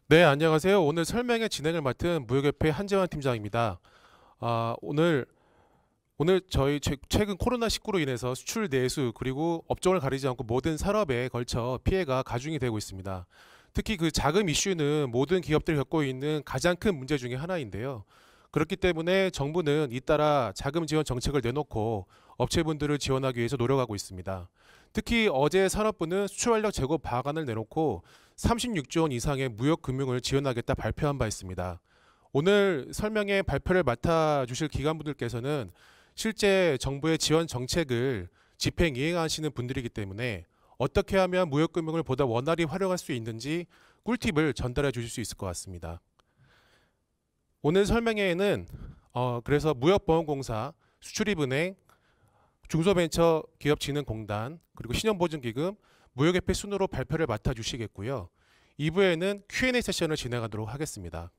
네, 안녕하세요. 오늘 설명회 진행을 맡은 무역협회 한재환 팀장입니다. 오늘 저희 최근 코로나19로 인해서 수출 내수 그리고 업종을 가리지 않고 모든 산업에 걸쳐 피해가 가중이 되고 있습니다. 특히 그 자금 이슈는 모든 기업들이 겪고 있는 가장 큰 문제 중에 하나인데요. 그렇기 때문에 정부는 잇따라 자금 지원 정책을 내놓고 업체분들을 지원하기 위해서 노력하고 있습니다. 특히 어제 산업부는 수출 활력 제고 방안을 내놓고 36조 원 이상의 무역 금융을 지원하겠다 발표한 바 있습니다. 오늘 설명회 발표를 맡아주실 기관분들께서는 실제 정부의 지원 정책을 집행 이행하시는 분들이기 때문에 어떻게 하면 무역금융을 보다 원활히 활용할 수 있는지 꿀팁을 전달해 주실 수 있을 것 같습니다. 오늘 설명회에는 그래서 무역보험공사, 수출입은행, 중소벤처기업진흥공단, 그리고 신용보증기금, 무역협회 순으로 발표를 맡아주시겠고요. 2부에는 Q&A 세션을 진행하도록 하겠습니다.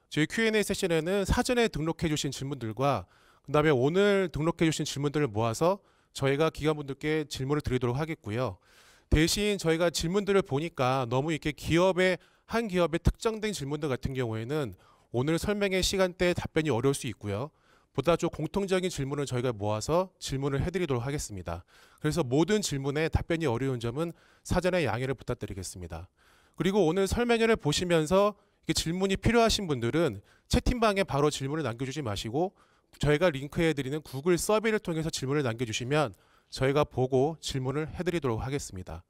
저희 Q&A 세션에는 사전에 등록해 주신 질문들과 그 다음에 오늘 등록해 주신 질문들을 모아서 저희가 기관분들께 질문을 드리도록 하겠고요. 대신 저희가 질문들을 보니까 너무 이렇게 한 기업의 특정된 질문들 같은 경우에는 오늘 설명회 시간대에 답변이 어려울 수 있고요. 보다 좀 공통적인 질문을 저희가 모아서 질문을 해드리도록 하겠습니다. 그래서 모든 질문에 답변이 어려운 점은 사전에 양해를 부탁드리겠습니다. 그리고 오늘 설명회를 보시면서 질문이 필요하신 분들은 채팅방에 바로 질문을 남겨주지 마시고 저희가 링크해드리는 구글 서비를 통해서 질문을 남겨주시면 저희가 보고 질문을 해드리도록 하겠습니다.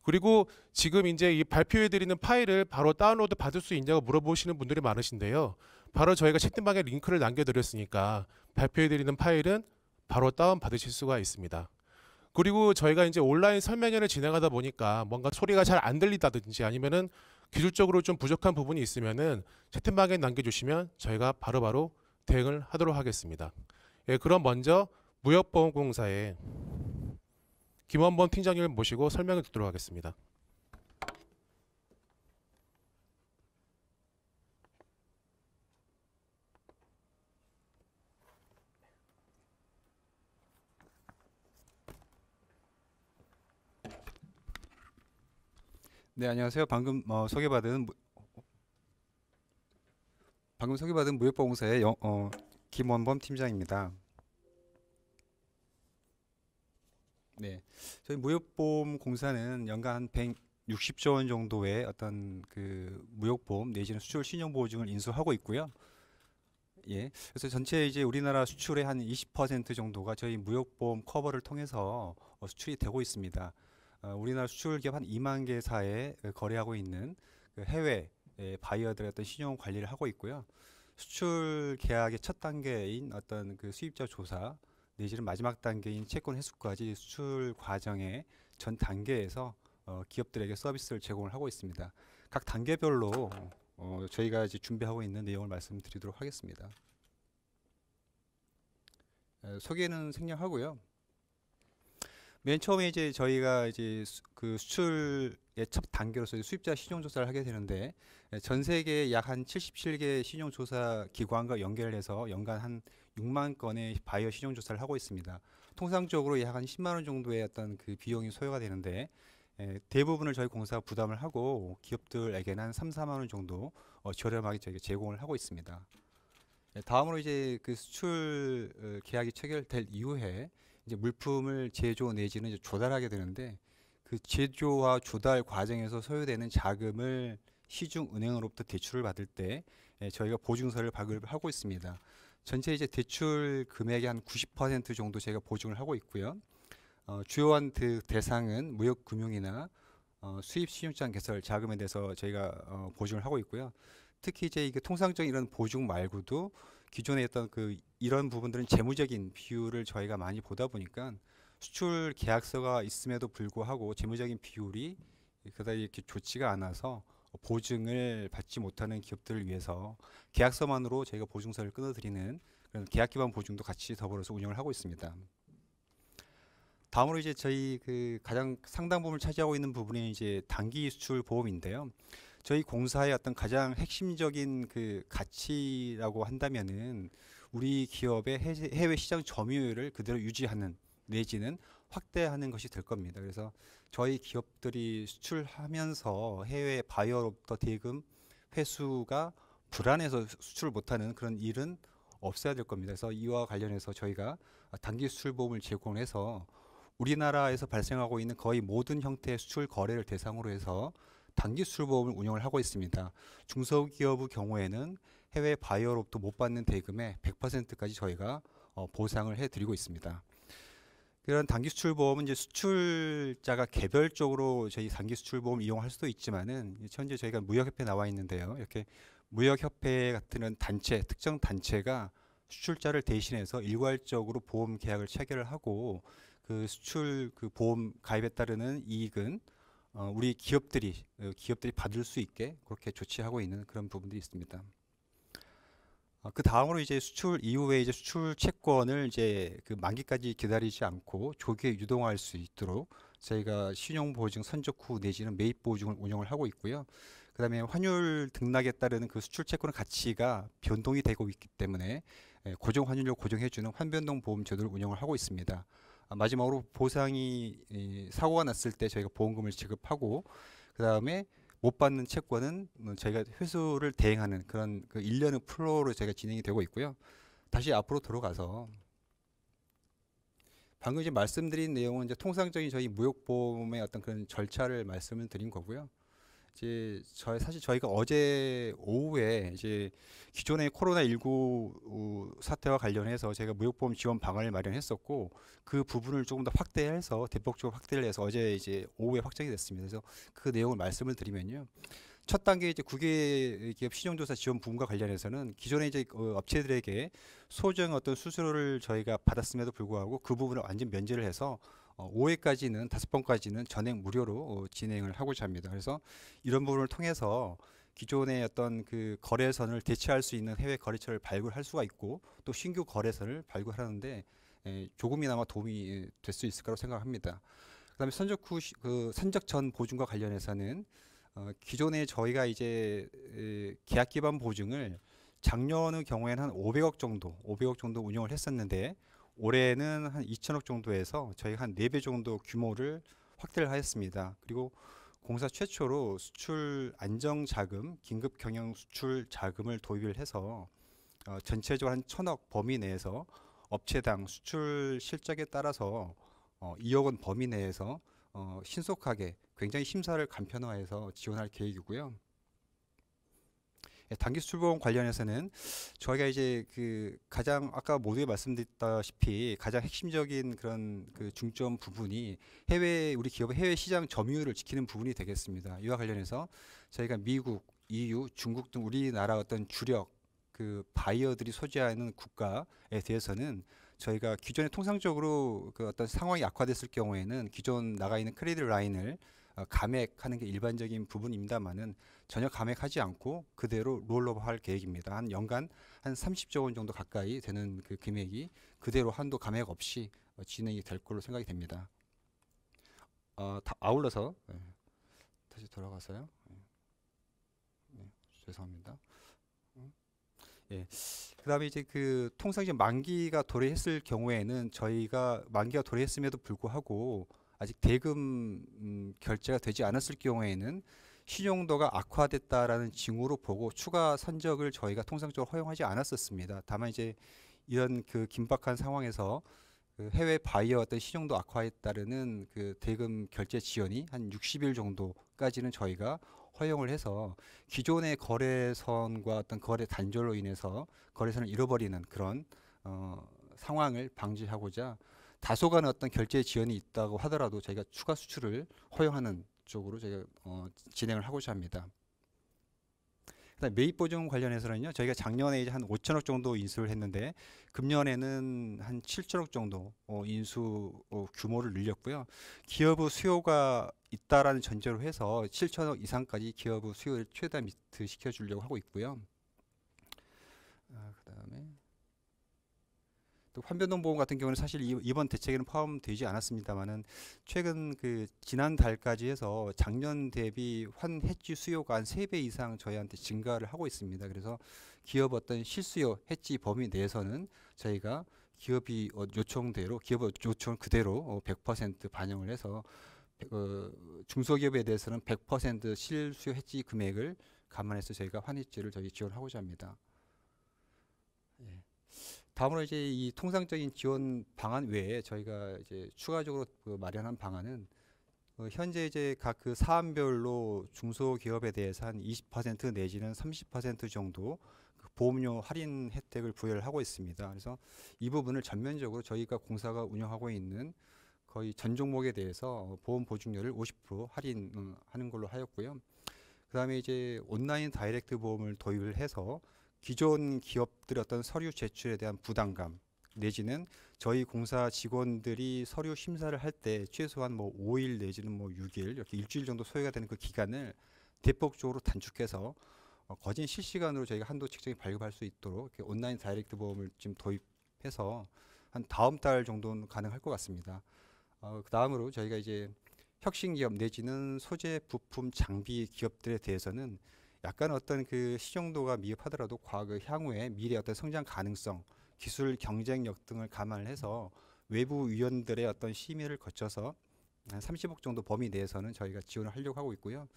그리고 지금 이제 이 발표해드리는 파일을 바로 다운로드 받을 수 있냐고 물어보시는 분들이 많으신데요. 바로 저희가 채팅방에 링크를 남겨드렸으니까 발표해드리는 파일은 바로 다운 받으실 수가 있습니다. 그리고 저희가 이제 온라인 설명회를 진행하다 보니까 뭔가 소리가 잘 안 들리다든지 아니면은 기술적으로 좀 부족한 부분이 있으면은 채팅방에 남겨주시면 저희가 바로바로 대응을 하도록 하겠습니다. 예, 그럼 먼저 무역보험공사의 김원범 팀장님을 모시고 설명을 듣도록 하겠습니다. 네, 안녕하세요. 방금 소개받은 무역보험사의 김원범 팀장입니다. 네, 저희 무역보험공사는 연간 한 160조 원 정도의 어떤 그 무역보험 내지는 수출 신용보증을 인수하고 있고요. 예, 그래서 전체 이제 우리나라 수출의 한 20% 정도가 저희 무역보험 커버를 통해서 수출이 되고 있습니다. 우리나라 수출 기업 한 2만 개사에 거래하고 있는 그 해외 바이어들의 어떤 신용 관리를 하고 있고요. 수출 계약의 첫 단계인 어떤 그 수입자 조사 내지는 마지막 단계인 채권 회수까지 수출 과정의 전 단계에서 기업들에게 서비스를 제공을 하고 있습니다. 각 단계별로 저희가 이제 준비하고 있는 내용을 말씀드리도록 하겠습니다. 소개는 생략하고요. 맨 처음에 이제 저희가 이제 그 수출의 첫 단계로서 수입자 신용조사를 하게 되는데 전 세계 약 한 77개 신용조사 기관과 연결해서 연간 한 6만 건의 바이어 신용조사를 하고 있습니다. 통상적으로 약 한 10만 원 정도의 어떤 그 비용이 소요가 되는데 대부분을 저희 공사가 부담을 하고 기업들에게는 한 3, 4만 원 정도 저렴하게 저희가 제공을 하고 있습니다. 다음으로 이제 그 수출 계약이 체결될 이후에 이제 물품을 제조 내지는 이제 조달하게 되는데 그 제조와 조달 과정에서 소요되는 자금을 시중은행으로부터 대출을 받을 때 저희가 보증서를 발급을 하고 있습니다. 전체 이제 대출 금액의 한 90% 정도 저희가 보증을 하고 있고요. 주요한 그 대상은 무역금융이나 수입 신용장 개설 자금에 대해서 저희가 보증을 하고 있고요. 특히 이제 이게 통상적인 이런 보증 말고도 기존에 했던 그 이런 부분들은 재무적인 비율을 저희가 많이 보다 보니까 수출 계약서가 있음에도 불구하고 재무적인 비율이 그다지 이렇게 좋지가 않아서 보증을 받지 못하는 기업들을 위해서 계약서만으로 저희가 보증서를 끊어드리는 그런 계약 기반 보증도 같이 더불어서 운영을 하고 있습니다. 다음으로 이제 저희 그 가장 상당 부분을 차지하고 있는 부분이 이제 단기 수출 보험인데요. 저희 공사의 어떤 가장 핵심적인 그 가치라고 한다면은 우리 기업의 해외 시장 점유율을 그대로 유지하는 내지는 확대하는 것이 될 겁니다. 그래서 저희 기업들이 수출하면서 해외 바이어로부터 대금 회수가 불안해서 수출을 못하는 그런 일은 없어야 될 겁니다. 그래서 이와 관련해서 저희가 단기 수출 보험을 제공해서 우리나라에서 발생하고 있는 거의 모든 형태의 수출 거래를 대상으로 해서 단기 수출 보험을 운영을 하고 있습니다. 중소기업의 경우에는 해외 바이어로부터 못 받는 대금의 100%까지 저희가 보상을 해드리고 있습니다. 그런 단기 수출 보험은 이제 수출자가 개별적으로 저희 단기 수출 보험 이용할 수도 있지만은 현재 저희가 무역협회 나와 있는데요. 이렇게 무역협회 같은 단체, 특정 단체가 수출자를 대신해서 일괄적으로 보험 계약을 체결을 하고 그 수출 그 보험 가입에 따르는 이익은 우리 기업들이 받을 수 있게 그렇게 조치하고 있는 그런 부분들이 있습니다. 그 다음으로 이제 수출 이후에 이제 수출 채권을 이제 그 만기까지 기다리지 않고 조기에 유동할 수 있도록 저희가 신용 보증 선적 후 내지는 매입 보증을 운영을 하고 있고요. 그다음에 환율 등락에 따르는 그 수출 채권의 가치가 변동이 되고 있기 때문에 고정 환율로 고정해주는 환변동 보험 제도를 운영을 하고 있습니다. 마지막으로 보상이 사고가 났을 때 저희가 보험금을 지급하고 그다음에 못 받는 채권은 저희가 회수를 대행하는 그런 그 1년의 플로우로 저희가 진행이 되고 있고요. 다시 앞으로 들어가서 방금 이제 말씀드린 내용은 이제 통상적인 저희 무역보험의 어떤 그런 절차를 말씀을 드린 거고요. 이제 사실 저희가 어제 오후에 이제 기존의 코로나19 사태와 관련해서 제가 무역보험 지원 방안을 마련했었고 그 부분을 조금 더 확대해서 대폭적으로 확대를 해서 어제 이제 오후에 확정이 됐습니다. 그래서 그 내용을 말씀을 드리면요. 첫 단계 이제 국외기업 신용조사 지원 부분과 관련해서는 기존의 이제 업체들에게 소정 어떤 수수료를 저희가 받았음에도 불구하고 그 부분을 완전 면제를 해서 5회까지는 5번까지는 전액 무료로 진행을 하고자 합니다. 그래서 이런 부분을 통해서 기존의 어떤 그 거래선을 대체할 수 있는 해외 거래처를 발굴할 수가 있고 또 신규 거래선을 발굴하는데 조금이나마 도움이 될 수 있을 거라고 생각합니다. 그다음에 선적 후 그 선적 전 보증과 관련해서는 기존에 저희가 이제 계약 기반 보증을 작년의 경우에는 한 500억 정도 운영을 했었는데 올해는 한 2천억 정도에서 저희가 한 4배 정도 규모를 확대를 하였습니다. 그리고 공사 최초로 수출 안정 자금, 긴급 경영 수출 자금을 도입을 해서 전체적으로 한 1,000억 범위 내에서 업체당 수출 실적에 따라서 2억 원 범위 내에서 신속하게 굉장히 심사를 간편화해서 지원할 계획이고요. 단기 수출보험 관련해서는 저희가 이제 그 가장 아까 모두에 말씀드렸다시피 가장 핵심적인 그런 그 중점 부분이 우리 기업의 해외 시장 점유율을 지키는 부분이 되겠습니다. 이와 관련해서 저희가 미국, EU, 중국 등 우리나라 어떤 주력 그 바이어들이 소지하는 국가에 대해서는 저희가 기존에 통상적으로 그 어떤 상황이 악화됐을 경우에는 기존 나가 있는 크레딧 라인을 감액하는 게 일반적인 부분입니다만은 전혀 감액하지 않고 그대로 롤오버할 계획입니다. 한 연간 한 30조 원 정도 가까이 되는 그 금액이 그대로 한도 감액 없이 진행이 될 걸로 생각이 됩니다. 아울러서 다시 돌아가서요. 죄송합니다. 예. 그다음에 이제 그 통상적인 만기가 도래했을 경우에는 저희가 만기가 도래했음에도 불구하고 아직 대금 결제가 되지 않았을 경우에는 신용도가 악화됐다라는 징후로 보고 추가 선적을 저희가 통상적으로 허용하지 않았었습니다. 다만 이제 이런 그 긴박한 상황에서 그 해외 바이어 어떤 신용도 악화에 따르는 그 대금 결제 지연이 한 60일 정도까지는 저희가 허용을 해서 기존의 거래선과 어떤 거래 단절로 인해서 거래선을 잃어버리는 그런 상황을 방지하고자 다소간 어떤 결제 지연이 있다고 하더라도 저희가 추가 수출을 허용하는 쪽으로 저희가 진행을 하고자 합니다. 그다음 매입 보증 관련해서는요, 저희가 작년에 이제 한 5천억 정도 인수를 했는데 금년에는 한 7천억 정도 인수 규모를 늘렸고요. 기업의 수요가 있다라는 전제로 해서 7천억 이상까지 기업의 수요를 최대 미트 시켜주려고 하고 있고요. 그다음에 또 환변동 보험 같은 경우는 사실 이번 대책에는 포함되지 않았습니다만은 최근 그 지난달까지 해서 작년 대비 환해지 수요가 한 3배 이상 저희한테 증가를 하고 있습니다. 그래서 기업 어떤 실수요 해지 범위 내에서는 저희가 기업이 요청대로 기업 요청 그대로 100% 반영을 해서 중소기업에 대해서는 100% 실수요 해지 금액을 감안해서 저희가 환입지를 저희 지원하고자 합니다. 예. 다음으로 이제 이 통상적인 지원 방안 외에 저희가 이제 추가적으로 그 마련한 방안은 현재 이제 각 그 사안별로 중소기업에 대해서 한 20% 내지는 30% 정도 그 보험료 할인 혜택을 부여를 하고 있습니다. 그래서 이 부분을 전면적으로 저희가 공사가 운영하고 있는 거의 전 종목에 대해서 보험 보증료를 50% 할인하는 걸로 하였고요. 그다음에 이제 온라인 다이렉트 보험을 도입을 해서 기존 기업들의 어떤 서류 제출에 대한 부담감 내지는 저희 공사 직원들이 서류 심사를 할 때 최소한 뭐 5일 내지는 뭐 6일 이렇게 일주일 정도 소요가 되는 그 기간을 대폭적으로 단축해서 거진 실시간으로 저희가 한도 측정이 발급할 수 있도록 이렇게 온라인 다이렉트 보험을 지금 도입해서 한 다음 달 정도는 가능할 것 같습니다. 그 다음으로 저희가 이제 혁신 기업 내지는 소재 부품 장비 기업들에 대해서는 약간 어떤 그 시정도가 미흡하더라도 그 향후에 미래 어떤 성장 가능성, 기술 경쟁력 등을 감안을 해서 외부 위원들의 어떤 심의를 거쳐서 한 30억 정도 범위 내에서는 저희가 지원을 하려고 하고 있고요.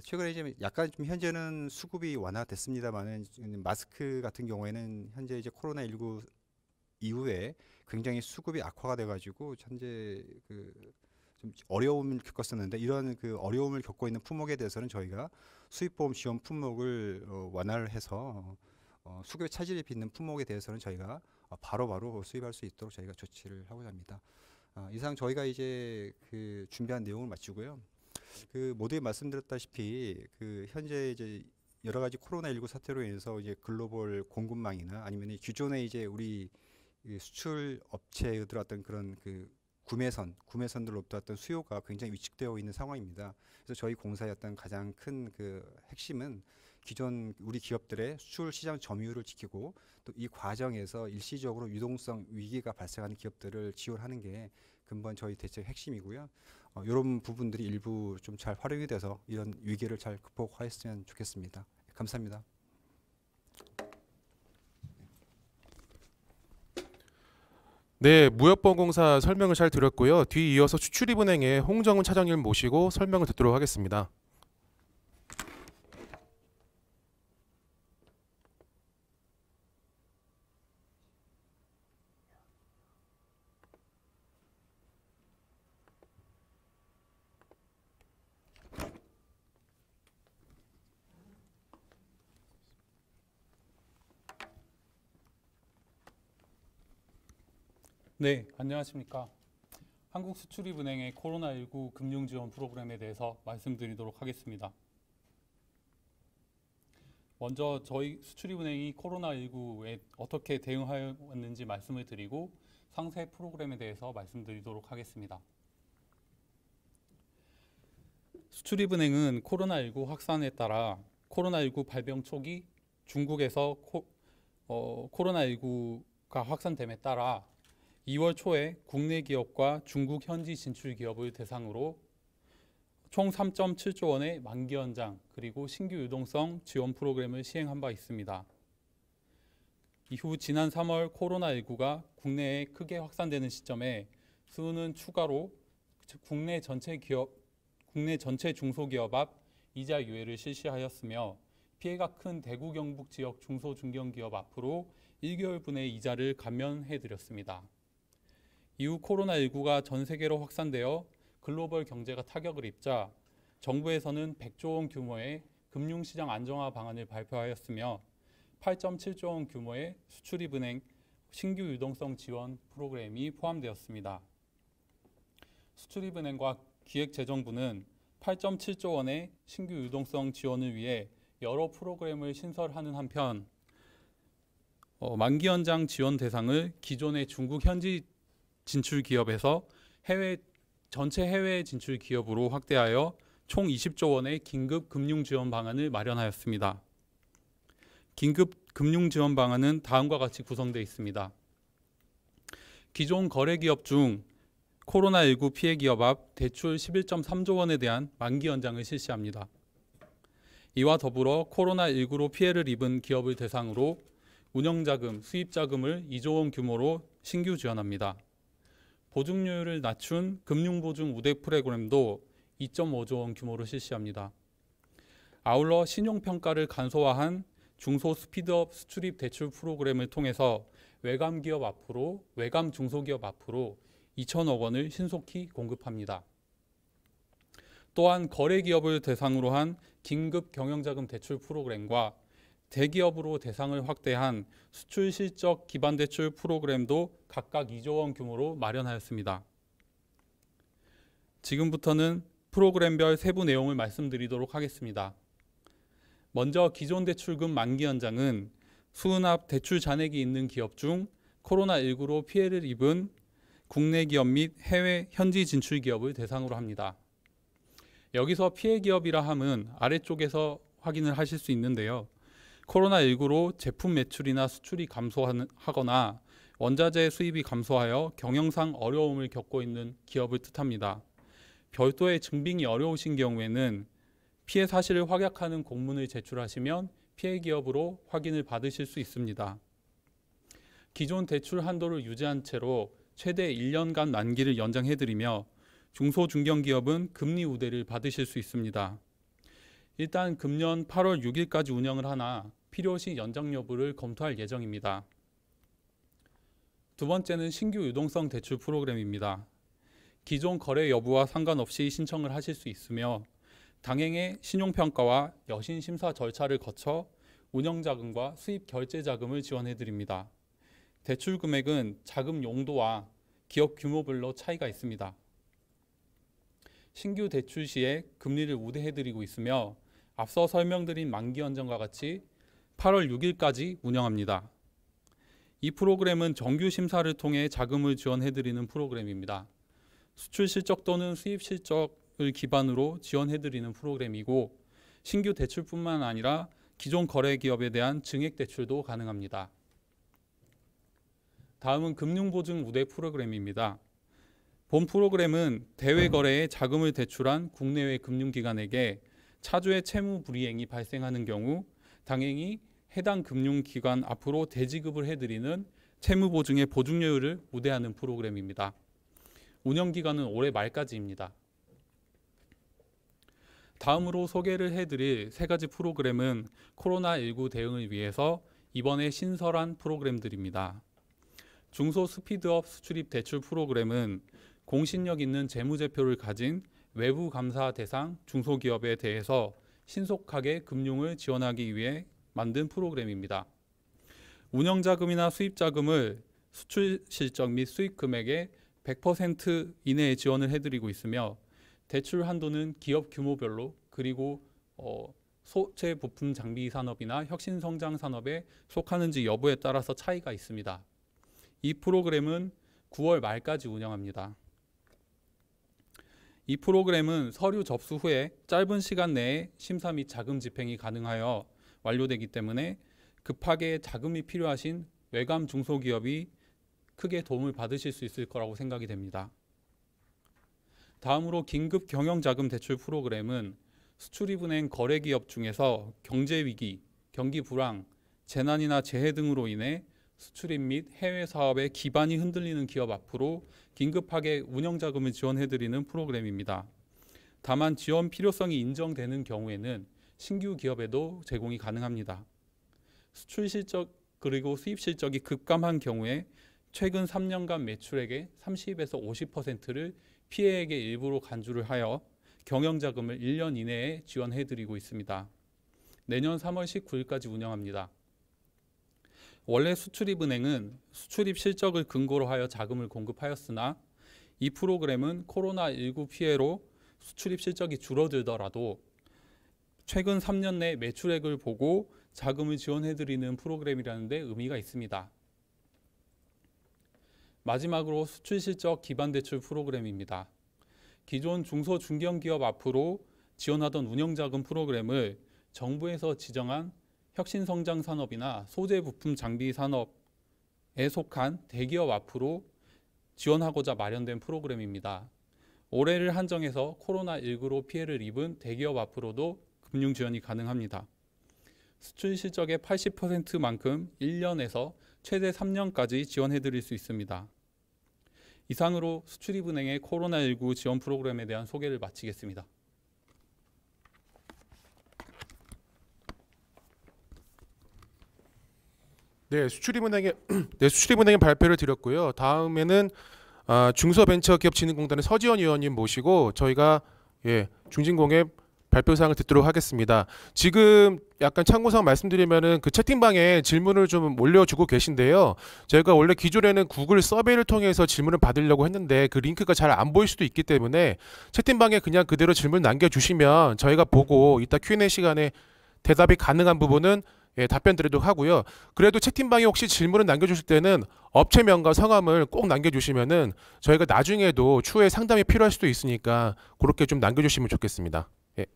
최근에 이제 약간 좀 현재는 수급이 완화됐습니다만은 마스크 같은 경우에는 현재 이제 코로나19 이후에 굉장히 수급이 악화가 돼가지고 현재 그 좀 어려움을 겪었었는데 이런 그 어려움을 겪고 있는 품목에 대해서는 저희가 수입보험 지원 품목을 완화를 해서 수급의 차질이 빚는 품목에 대해서는 저희가 바로바로 수입할 수 있도록 저희가 조치를 하고자 합니다. 이상 저희가 이제 그 준비한 내용을 마치고요. 그 모두에 말씀드렸다시피 그 현재 이제 여러 가지 코로나19 사태로 인해서 이제 글로벌 공급망이나 아니면 기존의 이제 우리 수출 업체들 어떤 그런 그 구매선들로부터 어떤 수요가 굉장히 위축되어 있는 상황입니다. 그래서 저희 공사의 어떤 가장 큰 그 핵심은 기존 우리 기업들의 수출 시장 점유율을 지키고 또 이 과정에서 일시적으로 유동성 위기가 발생하는 기업들을 지원하는 게 근본 저희 대책 핵심이고요. 이런 부분들이 일부 좀 잘 활용이 돼서 이런 위기를 잘 극복하였으면 좋겠습니다. 감사합니다. 네, 무역보험공사 설명을 잘 들었고요. 뒤이어서 수출입은행의 홍정훈 차장님 모시고 설명을 듣도록 하겠습니다. 네, 안녕하십니까. 한국수출입은행의 코로나19 금융지원 프로그램에 대해서 말씀드리도록 하겠습니다. 먼저 저희 수출입은행이 코로나19에 어떻게 대응하여 왔는지 말씀을 드리고 상세 프로그램에 대해서 말씀드리도록 하겠습니다. 수출입은행은 코로나19 확산에 따라 코로나19 발병 초기 중국에서 코로나19가 확산됨에 따라 2월 초에 국내 기업과 중국 현지 진출 기업을 대상으로 총 3.7조 원의 만기 연장 그리고 신규 유동성 지원 프로그램을 시행한 바 있습니다. 이후 지난 3월 코로나19가 국내에 크게 확산되는 시점에 수은은 추가로 국내 전체 중소기업 앞 이자 유예를 실시하였으며 피해가 큰 대구 경북 지역 중소중견기업 앞으로 1개월분의 이자를 감면해드렸습니다. 이후 코로나19가 전 세계로 확산되어 글로벌 경제가 타격을 입자 정부에서는 100조 원 규모의 금융시장 안정화 방안을 발표하였으며 8.7조 원 규모의 수출입은행 신규 유동성 지원 프로그램이 포함되었습니다. 수출입은행과 기획재정부는 8.7조 원의 신규 유동성 지원을 위해 여러 프로그램을 신설하는 한편 만기 연장 지원 대상을 기존의 중국 현지 진출 기업에서 전체 해외 진출 기업으로 확대하여 총 20조 원의 긴급 금융 지원 방안을 마련하였습니다. 긴급 금융 지원 방안은 다음과 같이 구성되어 있습니다. 기존 거래 기업 중 코로나19 피해 기업 앞 대출 11.3조 원에 대한 만기 연장을 실시합니다. 이와 더불어 코로나19로 피해를 입은 기업을 대상으로 운영자금, 수입자금을 2조 원 규모로 신규 지원합니다. 보증료율을 낮춘 금융보증 우대 프로그램도 2.5조 원 규모로 실시합니다. 아울러 신용평가를 간소화한 중소 스피드업 수출입 대출 프로그램을 통해서 외감 중소기업 앞으로 2천억 원을 신속히 공급합니다. 또한 거래기업을 대상으로 한 긴급 경영자금 대출 프로그램과 대기업으로 대상을 확대한 수출 실적 기반 대출 프로그램도 각각 2조 원 규모로 마련하였습니다. 지금부터는 프로그램별 세부 내용을 말씀드리도록 하겠습니다. 먼저 기존 대출금 만기 연장은 수은합 대출 잔액이 있는 기업 중 코로나19로 피해를 입은 국내 기업 및 해외 현지 진출 기업을 대상으로 합니다. 여기서 피해 기업이라 함은 아래쪽에서 확인을 하실 수 있는데요. 코로나19로 제품 매출이나 수출이 감소하거나 원자재 수입이 감소하여 경영상 어려움을 겪고 있는 기업을 뜻합니다. 별도의 증빙이 어려우신 경우에는 피해 사실을 확약하는 공문을 제출하시면 피해 기업으로 확인을 받으실 수 있습니다. 기존 대출 한도를 유지한 채로 최대 1년간 만기를 연장해드리며 중소중견기업은 금리 우대를 받으실 수 있습니다. 일단 금년 8월 6일까지 운영을 하나 필요시 연장 여부를 검토할 예정입니다. 두 번째는 신규 유동성 대출 프로그램입니다. 기존 거래 여부와 상관없이 신청을 하실 수 있으며 당행의 신용평가와 여신 심사 절차를 거쳐 운영자금과 수입 결제자금을 지원해드립니다. 대출 금액은 자금 용도와 기업 규모별로 차이가 있습니다. 신규 대출 시에 금리를 우대해드리고 있으며 앞서 설명드린 만기 연장과 같이 8월 6일까지 운영합니다. 이 프로그램은 정규 심사를 통해 자금을 지원해드리는 프로그램입니다. 수출 실적 또는 수입 실적을 기반으로 지원해드리는 프로그램이고 신규 대출뿐만 아니라 기존 거래 기업에 대한 증액 대출도 가능합니다. 다음은 금융보증 우대 프로그램입니다. 본 프로그램은 대외 거래에 자금을 대출한 국내외 금융기관에게 차주의 채무 불이행이 발생하는 경우 당행이 해당 금융기관 앞으로 대지급을 해드리는 채무보증의 보증료율을 우대하는 프로그램입니다. 운영기간은 올해 말까지입니다. 다음으로 소개를 해드릴 세 가지 프로그램은 코로나19 대응을 위해서 이번에 신설한 프로그램들입니다. 중소 스피드업 수출입 대출 프로그램은 공신력 있는 재무제표를 가진 외부 감사 대상 중소기업에 대해서 신속하게 금융을 지원하기 위해 만든 프로그램입니다. 운영자금이나 수입자금을 수출 실적 및 수익 금액의 100% 이내에 지원을 해드리고 있으며 대출 한도는 기업 규모별로 그리고 소재 부품 장비 산업이나 혁신성장 산업에 속하는지 여부에 따라서 차이가 있습니다. 이 프로그램은 9월 말까지 운영합니다. 이 프로그램은 서류 접수 후에 짧은 시간 내에 심사 및 자금 집행이 가능하여 완료되기 때문에 급하게 자금이 필요하신 외감 중소기업이 크게 도움을 받으실 수 있을 거라고 생각이 됩니다. 다음으로 긴급 경영자금 대출 프로그램은 수출입은행 거래기업 중에서 경제위기, 경기 불황, 재난이나 재해 등으로 인해 수출입 및 해외 사업의 기반이 흔들리는 기업 앞으로 긴급하게 운영자금을 지원해드리는 프로그램입니다. 다만 지원 필요성이 인정되는 경우에는 신규 기업에도 제공이 가능합니다. 수출 실적 그리고 수입 실적이 급감한 경우에 최근 3년간 매출액의 30에서 50%를 피해액의 일부로 간주를 하여 경영자금을 1년 이내에 지원해드리고 있습니다. 내년 3월 19일까지 운영합니다. 원래 수출입은행은 수출입 실적을 근거로 하여 자금을 공급하였으나 이 프로그램은 코로나19 피해로 수출입 실적이 줄어들더라도 최근 3년 내 매출액을 보고 자금을 지원해드리는 프로그램이라는 데 의미가 있습니다. 마지막으로 수출 실적 기반 대출 프로그램입니다. 기존 중소중견기업 앞으로 지원하던 운영자금 프로그램을 정부에서 지정한 혁신성장 산업이나 소재 부품 장비 산업에 속한 대기업 앞으로 지원하고자 마련된 프로그램입니다. 올해를 한정해서 코로나19로 피해를 입은 대기업 앞으로도 금융 지원이 가능합니다. 수출 실적의 80%만큼 1년에서 최대 3년까지 지원해드릴 수 있습니다. 이상으로 수출입은행의 코로나19 지원 프로그램에 대한 소개를 마치겠습니다. 네, 수출입은행에 네, 수출입은행에 발표를 드렸고요. 다음에는 중소벤처기업진흥공단의 서지원 위원님 모시고 저희가 중진공의 발표 사항을 듣도록 하겠습니다. 지금 약간 참고사항 말씀드리면은 그 채팅방에 질문을 좀 올려주고 계신데요. 저희가 원래 기존에는 구글 서베이를 통해서 질문을 받으려고 했는데 그 링크가 잘 안 보일 수도 있기 때문에 채팅방에 그냥 그대로 질문 남겨주시면 저희가 보고 이따 Q&A 시간에 대답이 가능한 부분은 답변 드리도록 하고요. 그래도 채팅방에 혹시 질문을 남겨주실 때는 업체명과 성함을 꼭 남겨주시면은 저희가 나중에도 추후에 상담이 필요할 수도 있으니까 그렇게 좀 남겨주시면 좋겠습니다. 예.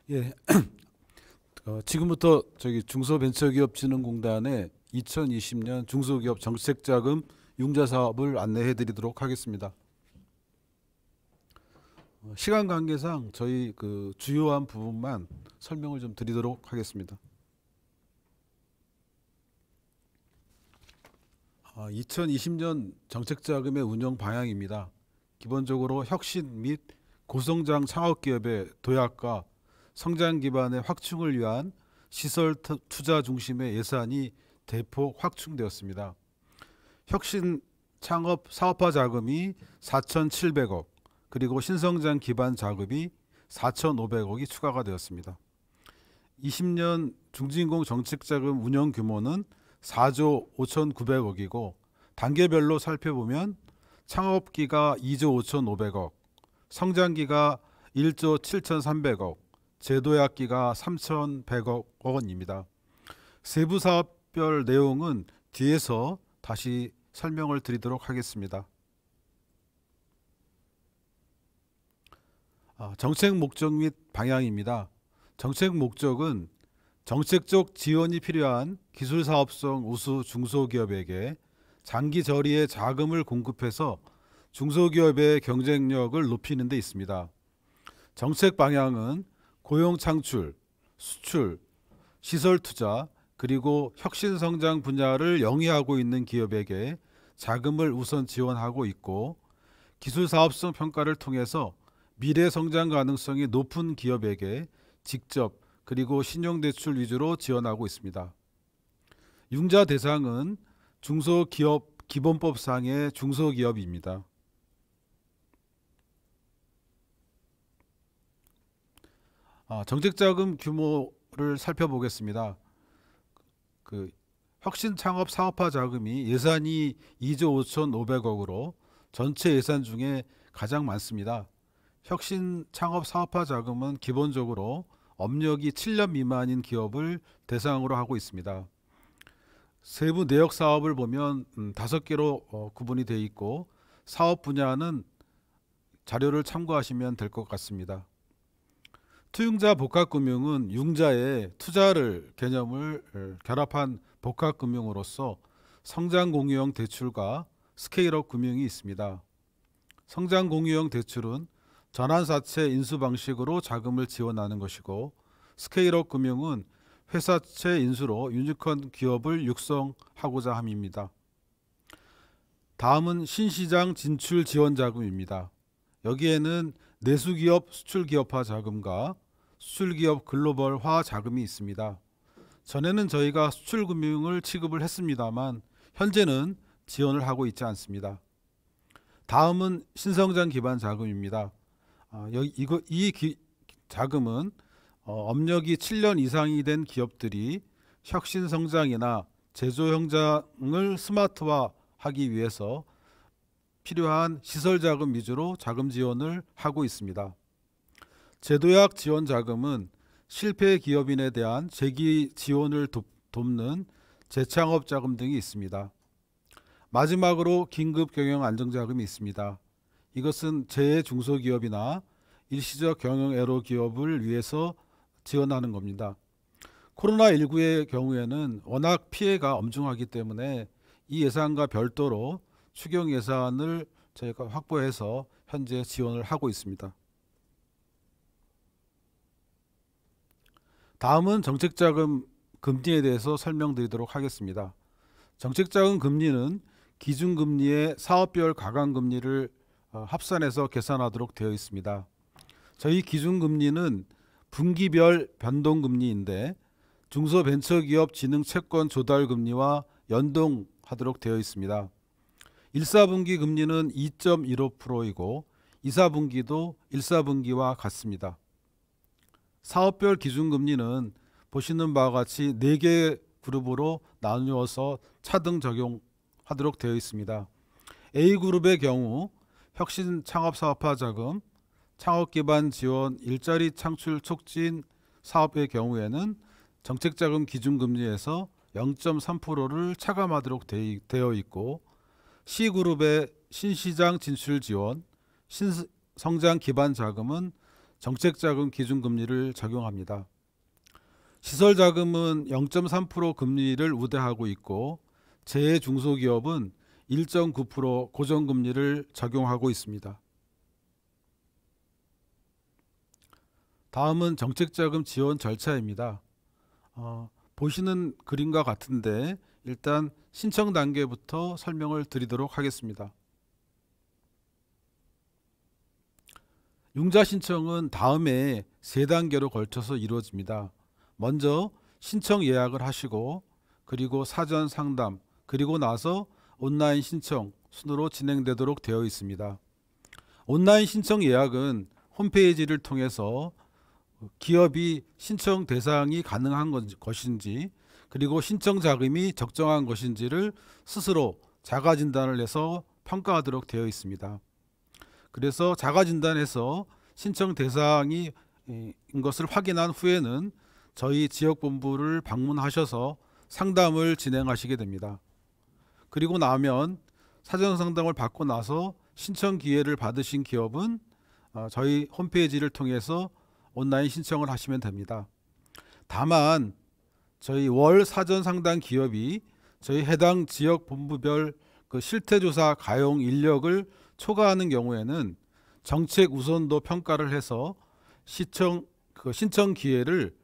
예, 지금부터 저기 중소벤처기업진흥공단의 2020년 중소기업 정책자금 융자 사업을 안내해드리도록 하겠습니다. 시간 관계상 저희 그 주요한 부분만 설명을 좀 드리도록 하겠습니다. 2020년 정책자금의 운영 방향입니다. 기본적으로 혁신 및 고성장 창업기업의 도약과 성장 기반의 확충을 위한 시설 투자 중심의 예산이 대폭 확충되었습니다. 혁신 창업 사업화 자금이 4,700억, 그리고 신성장 기반 자금이 4,500억이 추가가 되었습니다. 20년 중진공 정책자금 운영 규모는 4조 5,900억이고 단계별로 살펴보면 창업기가 2조 5,500억, 성장기가 1조 7,300억, 제도약기가 3,100억 원입니다. 세부 사업별 내용은 뒤에서 다시 설명을 드리도록 하겠습니다. 정책 목적 및 방향입니다. 정책 목적은 정책적 지원이 필요한 기술사업성 우수 중소기업에게 장기 저리의 자금을 공급해서 중소기업의 경쟁력을 높이는 데 있습니다. 정책 방향은 고용 창출, 수출, 시설 투자, 그리고 혁신 성장 분야를 영위하고 있는 기업에게 자금을 우선 지원하고 있고, 기술 사업성 평가를 통해서 미래 성장 가능성이 높은 기업에게 직접 그리고 신용대출 위주로 지원하고 있습니다. 융자 대상은 중소기업 기본법상의 중소기업입니다. 정책자금 규모를 살펴보겠습니다. 혁신 창업 사업화 자금이 예산이 2조 5,500억으로 전체 예산 중에 가장 많습니다. 혁신 창업 사업화 자금은 기본적으로 업력이 7년 미만인 기업을 대상으로 하고 있습니다. 세부 내역 사업을 보면 5개로 구분이 되어 있고 사업 분야는 자료를 참고하시면 될 것 같습니다. 투융자 복합금융은 융자의 투자를 개념을 결합한 복합금융으로서 성장공유형 대출과 스케일업 금융이 있습니다. 성장공유형 대출은 전환사채 인수 방식으로 자금을 지원하는 것이고, 스케일업 금융은 회사채 인수로 유니콘 기업을 육성하고자 함입니다. 다음은 신시장 진출 지원 자금입니다. 여기에는 내수기업 수출기업화 자금과 수출기업 글로벌화 자금이 있습니다. 전에는 저희가 수출금융을 취급을 했습니다만 현재는 지원을 하고 있지 않습니다. 다음은 신성장 기반 자금입니다. 이 자금은 업력이 7년 이상이 된 기업들이 혁신 성장이나 제조 현장을 스마트화하기 위해서 필요한 시설 자금 위주로 자금 지원을 하고 있습니다. 제도약 지원 자금은 실패 기업인에 대한 재기 지원을 돕는 재창업 자금 등이 있습니다. 마지막으로 긴급 경영 안정 자금이 있습니다. 이것은 재해 중소기업이나 일시적 경영 애로 기업을 위해서 지원하는 겁니다. 코로나19의 경우에는 워낙 피해가 엄중하기 때문에 이 예산과 별도로 추경 예산을 저희가 확보해서 현재 지원을 하고 있습니다. 다음은 정책자금 금리에 대해서 설명드리도록 하겠습니다. 정책자금 금리는 기준금리의 사업별 가강금리를 합산해서 계산하도록 되어 있습니다. 저희 기준금리는 분기별 변동금리인데 중소벤처기업 진흥채권 조달금리와 연동하도록 되어 있습니다. 1사분기 금리는 2.15%이고 2사분기도 1사분기와 같습니다. 사업별 기준금리는 보시는 바와 같이 4개의 그룹으로 나누어서 차등 적용하도록 되어 있습니다. A그룹의 경우 혁신 창업사업화 자금, 창업기반 지원, 일자리 창출 촉진 사업의 경우에는 정책자금 기준금리에서 0.3%를 차감하도록 되어 있고, C그룹의 신시장 진출 지원, 신성장 기반 자금은 정책자금 기준금리를 적용합니다. 시설자금은 0.3% 금리를 우대하고 있고 재중소기업은 1.9% 고정금리를 적용하고 있습니다. 다음은 정책자금 지원 절차입니다. 보시는 그림과 같은데 일단 신청 단계부터 설명을 드리도록 하겠습니다. 융자 신청은 다음에 3단계로 걸쳐서 이루어집니다. 먼저 신청 예약을 하시고 그리고 사전 상담 그리고 나서 온라인 신청 순으로 진행되도록 되어 있습니다. 온라인 신청 예약은 홈페이지를 통해서 기업이 신청 대상이 가능한 것인지 그리고 신청 자금이 적정한 것인지를 스스로 자가진단을 해서 평가하도록 되어 있습니다. 그래서 자가진단해서 신청 대상인 것을 확인한 후에는 저희 지역본부를 방문하셔서 상담을 진행하시게 됩니다. 그리고 나면 사전 상담을 받고 나서 신청 기회를 받으신 기업은 저희 홈페이지를 통해서 온라인 신청을 하시면 됩니다. 다만 저희 월 사전 상담 기업이 저희 해당 지역 본부별 그 실태조사 가용 인력을 초과하는 경우에는 정책 우선도 평가를 해서 신청 기회를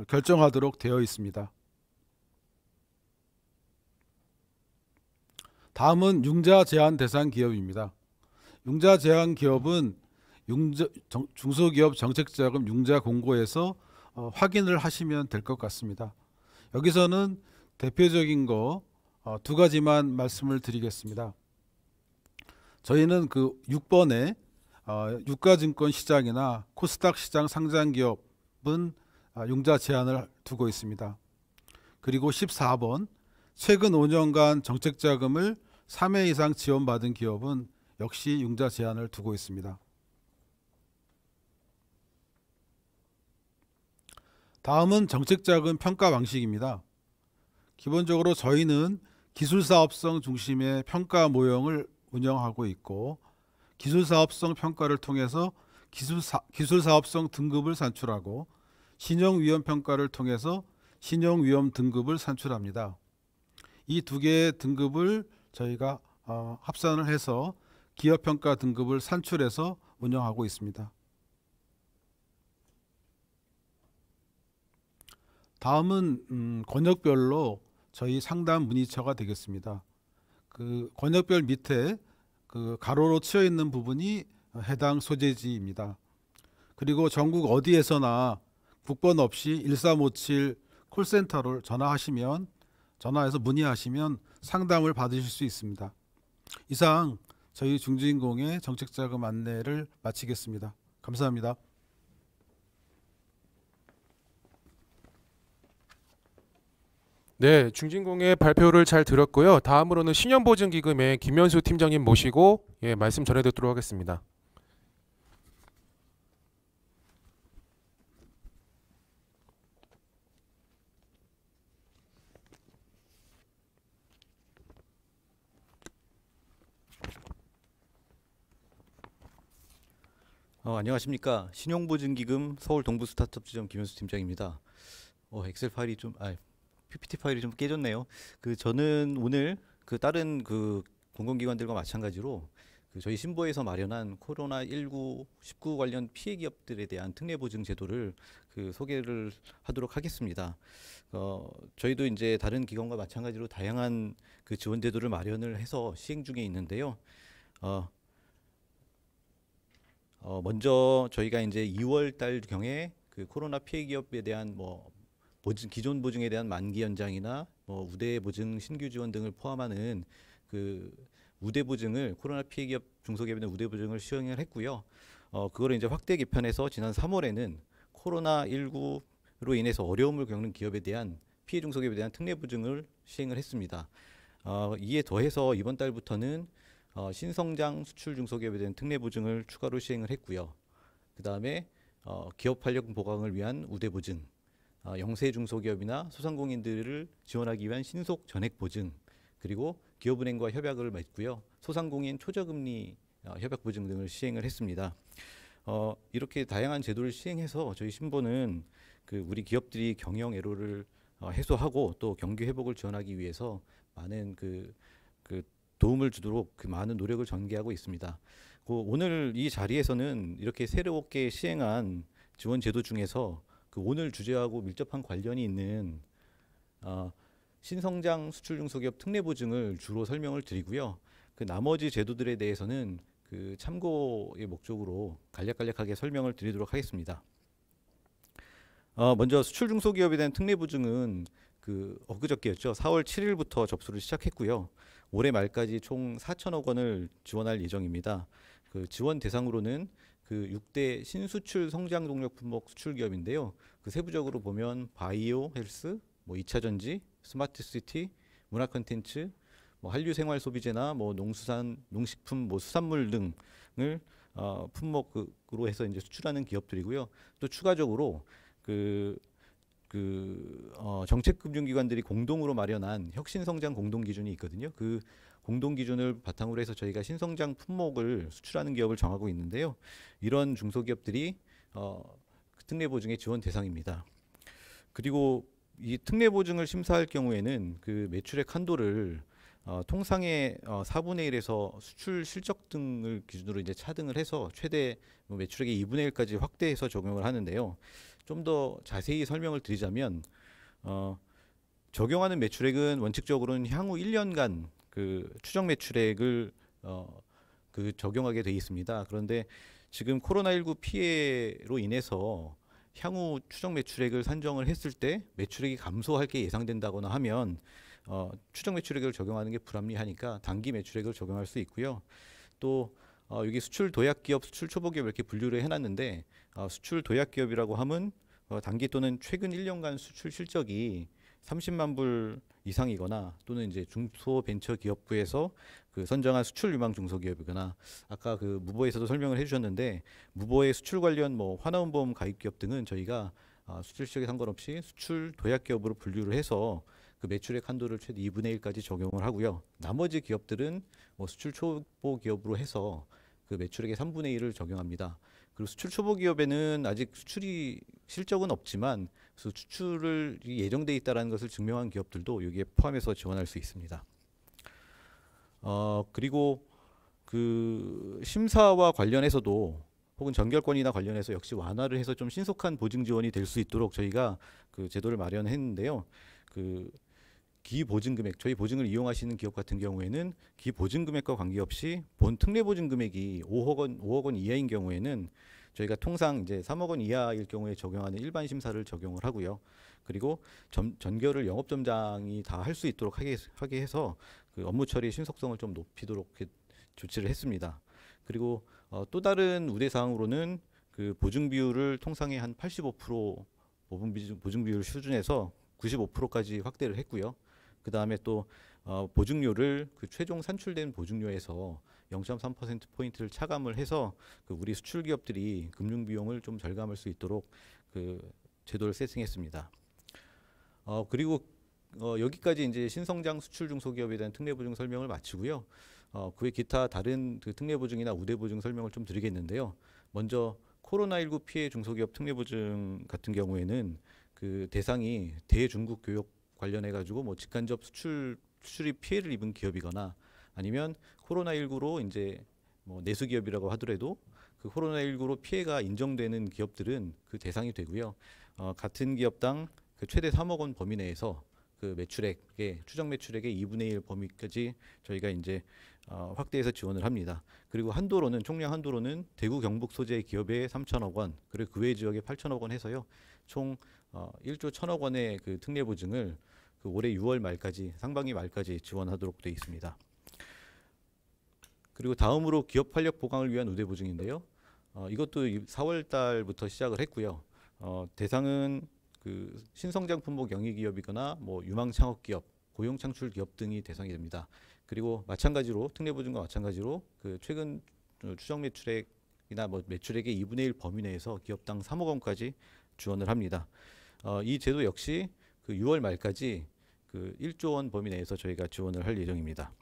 결정하도록 되어 있습니다. 다음은 융자 제한 대상 기업입니다. 융자 제한 기업은 중소기업 정책자금 융자 공고에서 확인을 하시면 될 것 같습니다. 여기서는 대표적인 거 2가지만 말씀을 드리겠습니다. 저희는 그 6번에 유가증권 시장이나 코스닥 시장 상장 기업은 융자 제한을 두고 있습니다. 그리고 14번 최근 5년간 정책자금을 3회 이상 지원받은 기업은 역시 융자 제한을 두고 있습니다. 다음은 정책자금 평가 방식입니다. 기본적으로 저희는 기술사업성 중심의 평가 모형을 운영하고 있고 기술사업성 평가를 통해서 기술사업성 등급을 산출하고 신용위험 평가를 통해서 신용위험 등급을 산출합니다. 이 2개의 등급을 저희가 합산을 해서 기업평가 등급을 산출해서 운영하고 있습니다. 다음은 권역별로 저희 상담 문의처가 되겠습니다. 그 권역별 밑에 그 가로로 치여 있는 부분이 해당 소재지입니다. 그리고 전국 어디에서나 국번 없이 1357 콜센터를 전화해서 문의하시면 상담을 받으실 수 있습니다. 이상 저희 중진공의 정책자금 안내를 마치겠습니다. 감사합니다. 네, 중진공의 발표를 잘 들었고요. 다음으로는 신용보증기금의 김현수 팀장님 모시고 말씀 전해 듣도록 하겠습니다. 안녕하십니까. 신용보증기금 서울 동부 스타트업지점 김현수 팀장입니다. 엑셀 파일이 PPT 파일이 좀 깨졌네요. 저는 오늘 다른 공공기관들과 마찬가지로 그 저희 신보에서 마련한 코로나19 19 관련 피해 기업들에 대한 특례 보증 제도를 그 소개를 하도록 하겠습니다. 저희도 이제 다른 기관과 마찬가지로 다양한 그 지원 제도를 마련을 해서 시행 중에 있는데요. 먼저 저희가 이제 2월 달 경에 그 코로나 피해 기업에 대한 뭐 보증, 기존 보증에 대한 만기 연장이나 뭐 우대 보증 신규 지원 등을 포함하는 그 우대 보증을 코로나 피해 기업 중소기업에 대한 우대 보증을 시행을 했고요. 그거를 이제 확대 개편해서 지난 3월에는 코로나19로 인해서 어려움을 겪는 기업에 대한 피해 중소기업에 대한 특례 보증을 시행을 했습니다. 이에 더해서 이번 달부터는 신성장 수출 중소기업에 대한 특례 보증을 추가로 시행을 했고요. 그 다음에 기업 활력 보강을 위한 우대 보증, 영세 중소기업이나 소상공인들을 지원하기 위한 신속 전액 보증, 그리고 기업은행과 협약을 맺고요. 소상공인 초저금리 협약 보증 등을 시행을 했습니다. 이렇게 다양한 제도를 시행해서 저희 신보는 그 우리 기업들이 경영 애로를 해소하고 또 경기 회복을 지원하기 위해서 많은 그 도움을 주도록 그 많은 노력을 전개하고 있습니다. 오늘 이 자리에서는 이렇게 새롭게 시행한 지원 제도 중에서 그 오늘 주제하고 밀접한 관련이 있는 신성장 수출 중소기업 특례 보증을 주로 설명을 드리고요. 그 나머지 제도들에 대해서는 그 참고의 목적으로 간략간략하게 설명을 드리도록 하겠습니다. 먼저 수출 중소기업에 대한 특례 보증은 그 엊그저께였죠. 4월 7일부터 접수를 시작했고요. 올해 말까지 총 4천억 원을 지원할 예정입니다. 그 지원 대상으로는 그 6대 신수출 성장 동력 품목 수출 기업인데요. 그 세부적으로 보면 바이오 헬스, 뭐 2차 전지, 스마트 시티, 문화 콘텐츠, 뭐 한류 생활 소비재나 뭐 농수산, 농식품, 뭐 수산물 등을 품목으로 해서 이제 수출하는 기업들이고요. 또 추가적으로 정책금융기관들이 공동으로 마련한 혁신성장 공동기준이 있거든요. 그 공동기준을 바탕으로 해서 저희가 신성장 품목을 수출하는 기업을 정하고 있는데요. 이런 중소기업들이 특례 보증의 지원 대상입니다. 그리고 이 특례 보증을 심사할 경우에는 그 매출액 한도를 통상의 4분의 1에서 수출 실적 등을 기준으로 이제 차등을 해서 최대 매출액의 2분의 1까지 확대해서 적용을 하는데요. 좀 더 자세히 설명을 드리자면 적용하는 매출액은 원칙적으로는 향후 1년간 그 추정 매출액을 그 적용하게 돼 있습니다. 그런데 지금 코로나19 피해로 인해서 향후 추정 매출액을 산정을 했을 때 매출액이 감소할 게 예상된다거나 하면 추정 매출액을 적용하는 게 불합리하니까 단기 매출액을 적용할 수 있고요. 또 여기 수출 도약 기업, 수출 초보 기업 이렇게 분류를 해놨는데 수출 도약 기업이라고 하면 단기 또는 최근 1년간 수출 실적이 30만 불 이상이거나 또는 이제 중소벤처기업부에서 그 선정한 수출 유망 중소기업이거나 아까 그 무보에서도 설명을 해주셨는데 무보의 수출 관련 뭐 화나운보험 가입기업 등은 저희가 수출 실적에 상관없이 수출 도약 기업으로 분류를 해서 그 매출액 한도를 최대 2분의 1까지 적용을 하고요. 나머지 기업들은 뭐 수출 초보 기업으로 해서 그 매출액의 3분의 1을 적용합니다. 그리고 수출 초보 기업에는 아직 수출이 실적은 없지만 수출을 예정돼 있다라는 것을 증명한 기업들도 여기에 포함해서 지원할 수 있습니다. 그리고 그 심사와 관련해서도 혹은 전결권이나 관련해서 역시 완화를 해서 좀 신속한 보증 지원이 될 수 있도록 저희가 그 제도를 마련했는데요. 그 기보증금액, 저희 보증을 이용하시는 기업 같은 경우에는 기보증금액과 관계없이 본 특례 보증 금액이 5억 원 이하인 경우에는 저희가 통상 이제 3억 원 이하일 경우에 적용하는 일반 심사를 적용을 하고요. 그리고 전결을 영업점장이 다 할 수 있도록 하게 해서 그 업무 처리 신속성을 좀 높이도록 조치를 했습니다. 그리고 또 다른 우대 사항으로는 그 보증 비율을 통상의 한 85% 보증 비율 수준에서 95%까지 확대를 했고요. 그 다음에 또 보증료를 그 최종 산출된 보증료에서 0.3% 포인트를 차감을 해서 그 우리 수출 기업들이 금융 비용을 좀 절감할 수 있도록 그 제도를 세팅했습니다. 그리고 여기까지 이제 신성장 수출 중소기업에 대한 특례 보증 설명을 마치고요. 그외 기타 다른 그 특례 보증이나 우대 보증 설명을 좀 드리겠는데요. 먼저 코로나19 피해 중소기업 특례 보증 같은 경우에는 그 대상이 대중국 교역 관련해 가지고 뭐 직간접 수출이 피해를 입은 기업이거나 아니면 코로나19로 이제 뭐 내수 기업이라고 하더라도 그 코로나19로 피해가 인정되는 기업들은 그 대상이 되고요. 같은 기업당 그 최대 3억 원 범위 내에서 그 매출액의 추정 매출액의 2분의 1 범위까지 저희가 이제 확대해서 지원을 합니다. 그리고 한도로는 총량 한도로는 대구 경북 소재 기업에 3천억 원, 그리고 그 외 지역에 8천억 원 해서요. 총 1조 1천억 원의 그 특례 보증을 그 올해 6월 말까지 상반기 말까지 지원하도록 되어 있습니다. 그리고 다음으로 기업 활력 보강을 위한 우대 보증인데요. 이것도 4월 달부터 시작을 했고요. 대상은 그 신성장 품목 영위 기업이거나 뭐 유망 창업 기업, 고용 창출 기업 등이 대상이 됩니다. 그리고 마찬가지로 특례 보증과 마찬가지로 그 최근 추정 매출액이나 뭐 매출액의 2분의 1 범위 내에서 기업당 3억 원까지 지원을 합니다. 이 제도 역시 그 6월 말까지 그 1조 원 범위 내에서 저희가 지원을 할 예정입니다.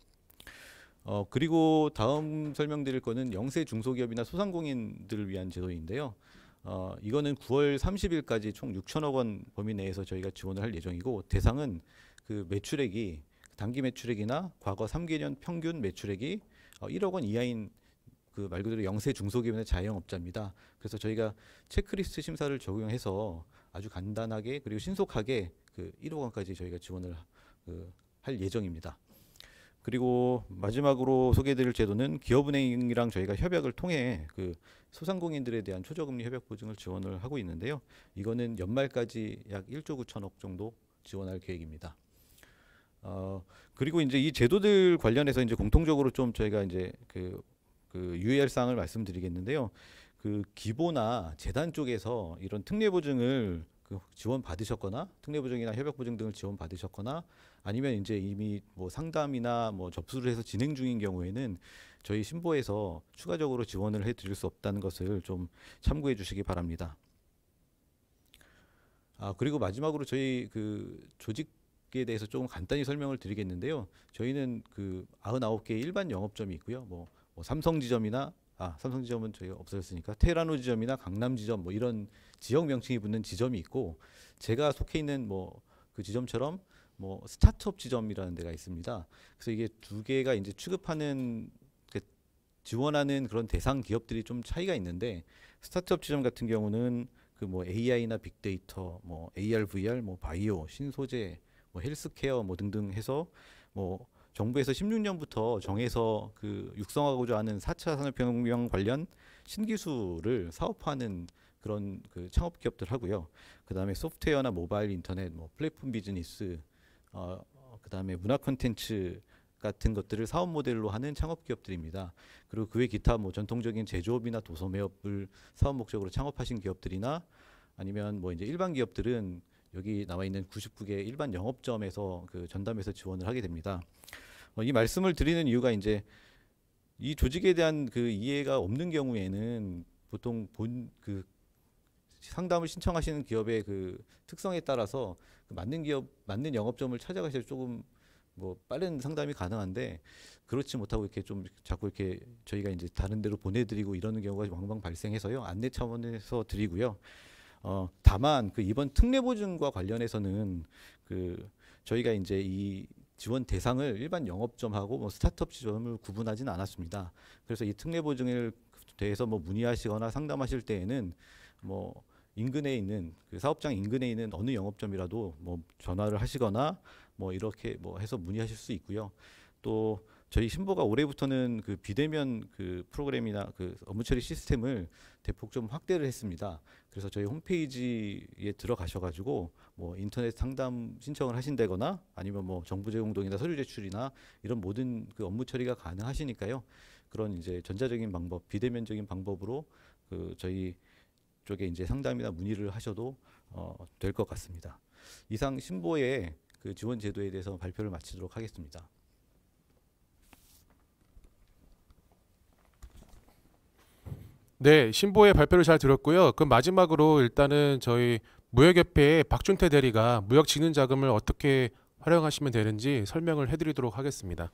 그리고 다음 설명드릴 거는 영세 중소기업이나 소상공인들을 위한 제도인데요. 이거는 9월 30일까지 총 6천억 원 범위 내에서 저희가 지원을 할 예정이고, 대상은 그 매출액이 단기 매출액이나 과거 3개년 평균 매출액이 1억 원 이하인 그 말 그대로 영세 중소기업이나 자영업자입니다. 그래서 저희가 체크리스트 심사를 적용해서 아주 간단하게 그리고 신속하게 그 1억 원까지 저희가 지원을 할 예정입니다. 그리고 마지막으로 소개해드릴 제도는 기업은행이랑 저희가 협약을 통해 그 소상공인들에 대한 초저금리 협약 보증을 지원을 하고 있는데요. 이거는 연말까지 약 1조 9천억 정도 지원할 계획입니다. 그리고 이제 이 제도들 관련해서 이제 공통적으로 좀 저희가 이제 그 유의할 사항을 말씀드리겠는데요. 그 기보나 재단 쪽에서 이런 특례 보증을 그 지원 받으셨거나 특례 보증이나 협약 보증 등을 지원 받으셨거나 아니면 이제 이미 뭐 상담이나 뭐 접수를 해서 진행 중인 경우에는 저희 신보에서 추가적으로 지원을 해드릴 수 없다는 것을 좀 참고해 주시기 바랍니다. 그리고 마지막으로 저희 그 조직에 대해서 조금 간단히 설명을 드리겠는데요. 저희는 그 99개의 일반 영업점이 있고요. 뭐 삼성 지점이나 삼성 지점은 저희가 없어졌으니까 테라노 지점이나 강남 지점 뭐 이런 지역 명칭이 붙는 지점이 있고, 제가 속해 있는 뭐 그 지점처럼 뭐 스타트업 지점이라는 데가 있습니다. 그래서 이게 두 개가 이제 취급하는 지원하는 그런 대상 기업들이 좀 차이가 있는데, 스타트업 지점 같은 경우는 그 뭐 AI나 빅데이터, 뭐 AR, VR, 뭐 바이오, 신소재, 뭐 헬스케어 뭐 등등 해서 뭐 정부에서 16년부터 정해서 그 육성하고자 하는 4차 산업혁명 관련 신기술을 사업화하는 그런 그 창업 기업들 하고요. 그다음에 소프트웨어나 모바일 인터넷, 뭐 플랫폼 비즈니스, 그다음에 문화 콘텐츠 같은 것들을 사업 모델로 하는 창업 기업들입니다. 그리고 그 외 기타 뭐 전통적인 제조업이나 도소매업을 사업 목적으로 창업하신 기업들이나 아니면 뭐 이제 일반 기업들은 여기 나와 있는 99개 일반 영업점에서 그 전담해서 지원을 하게 됩니다. 이 말씀을 드리는 이유가 이제 이 조직에 대한 그 이해가 없는 경우에는 보통 그 상담을 신청하시는 기업의 그 특성에 따라서 그 맞는 기업, 맞는 영업점을 찾아가셔야 조금 뭐 빠른 상담이 가능한데, 그렇지 못하고 이렇게 좀 자꾸 이렇게 저희가 이제 다른 데로 보내드리고 이러는 경우가 왕왕 발생해서요. 안내 차원에서 드리고요. 다만 그 이번 특례 보증과 관련해서는 그 저희가 이제 이 지원 대상을 일반 영업점하고 뭐 스타트업 지점을 구분하지는 않았습니다. 그래서 이 특례 보증에 대해서 뭐 문의하시거나 상담하실 때에는 뭐 인근에 있는 그 사업장 인근에 있는 어느 영업점이라도 뭐 전화를 하시거나 뭐 이렇게 뭐 해서 문의하실 수 있고요. 또 저희 신보가 올해부터는 그 비대면 그 프로그램이나 그 업무 처리 시스템을 대폭 좀 확대를 했습니다. 그래서 저희 홈페이지에 들어가셔가지고 뭐 인터넷 상담 신청을 하신다거나 아니면 뭐 정부 제공동이나 서류 제출이나 이런 모든 그 업무 처리가 가능하시니까요. 그런 이제 전자적인 방법, 비대면적인 방법으로 그 저희 쪽에 이제 상담이나 문의를 하셔도 될 것 같습니다. 이상 신보의 그 지원 제도에 대해서 발표를 마치도록 하겠습니다. 네, 신보의 발표를 잘 들었고요. 그럼 마지막으로 일단은 저희 무역협회의 박준태 대리가 무역진흥자금을 어떻게 활용하시면 되는지 설명을 해드리도록 하겠습니다.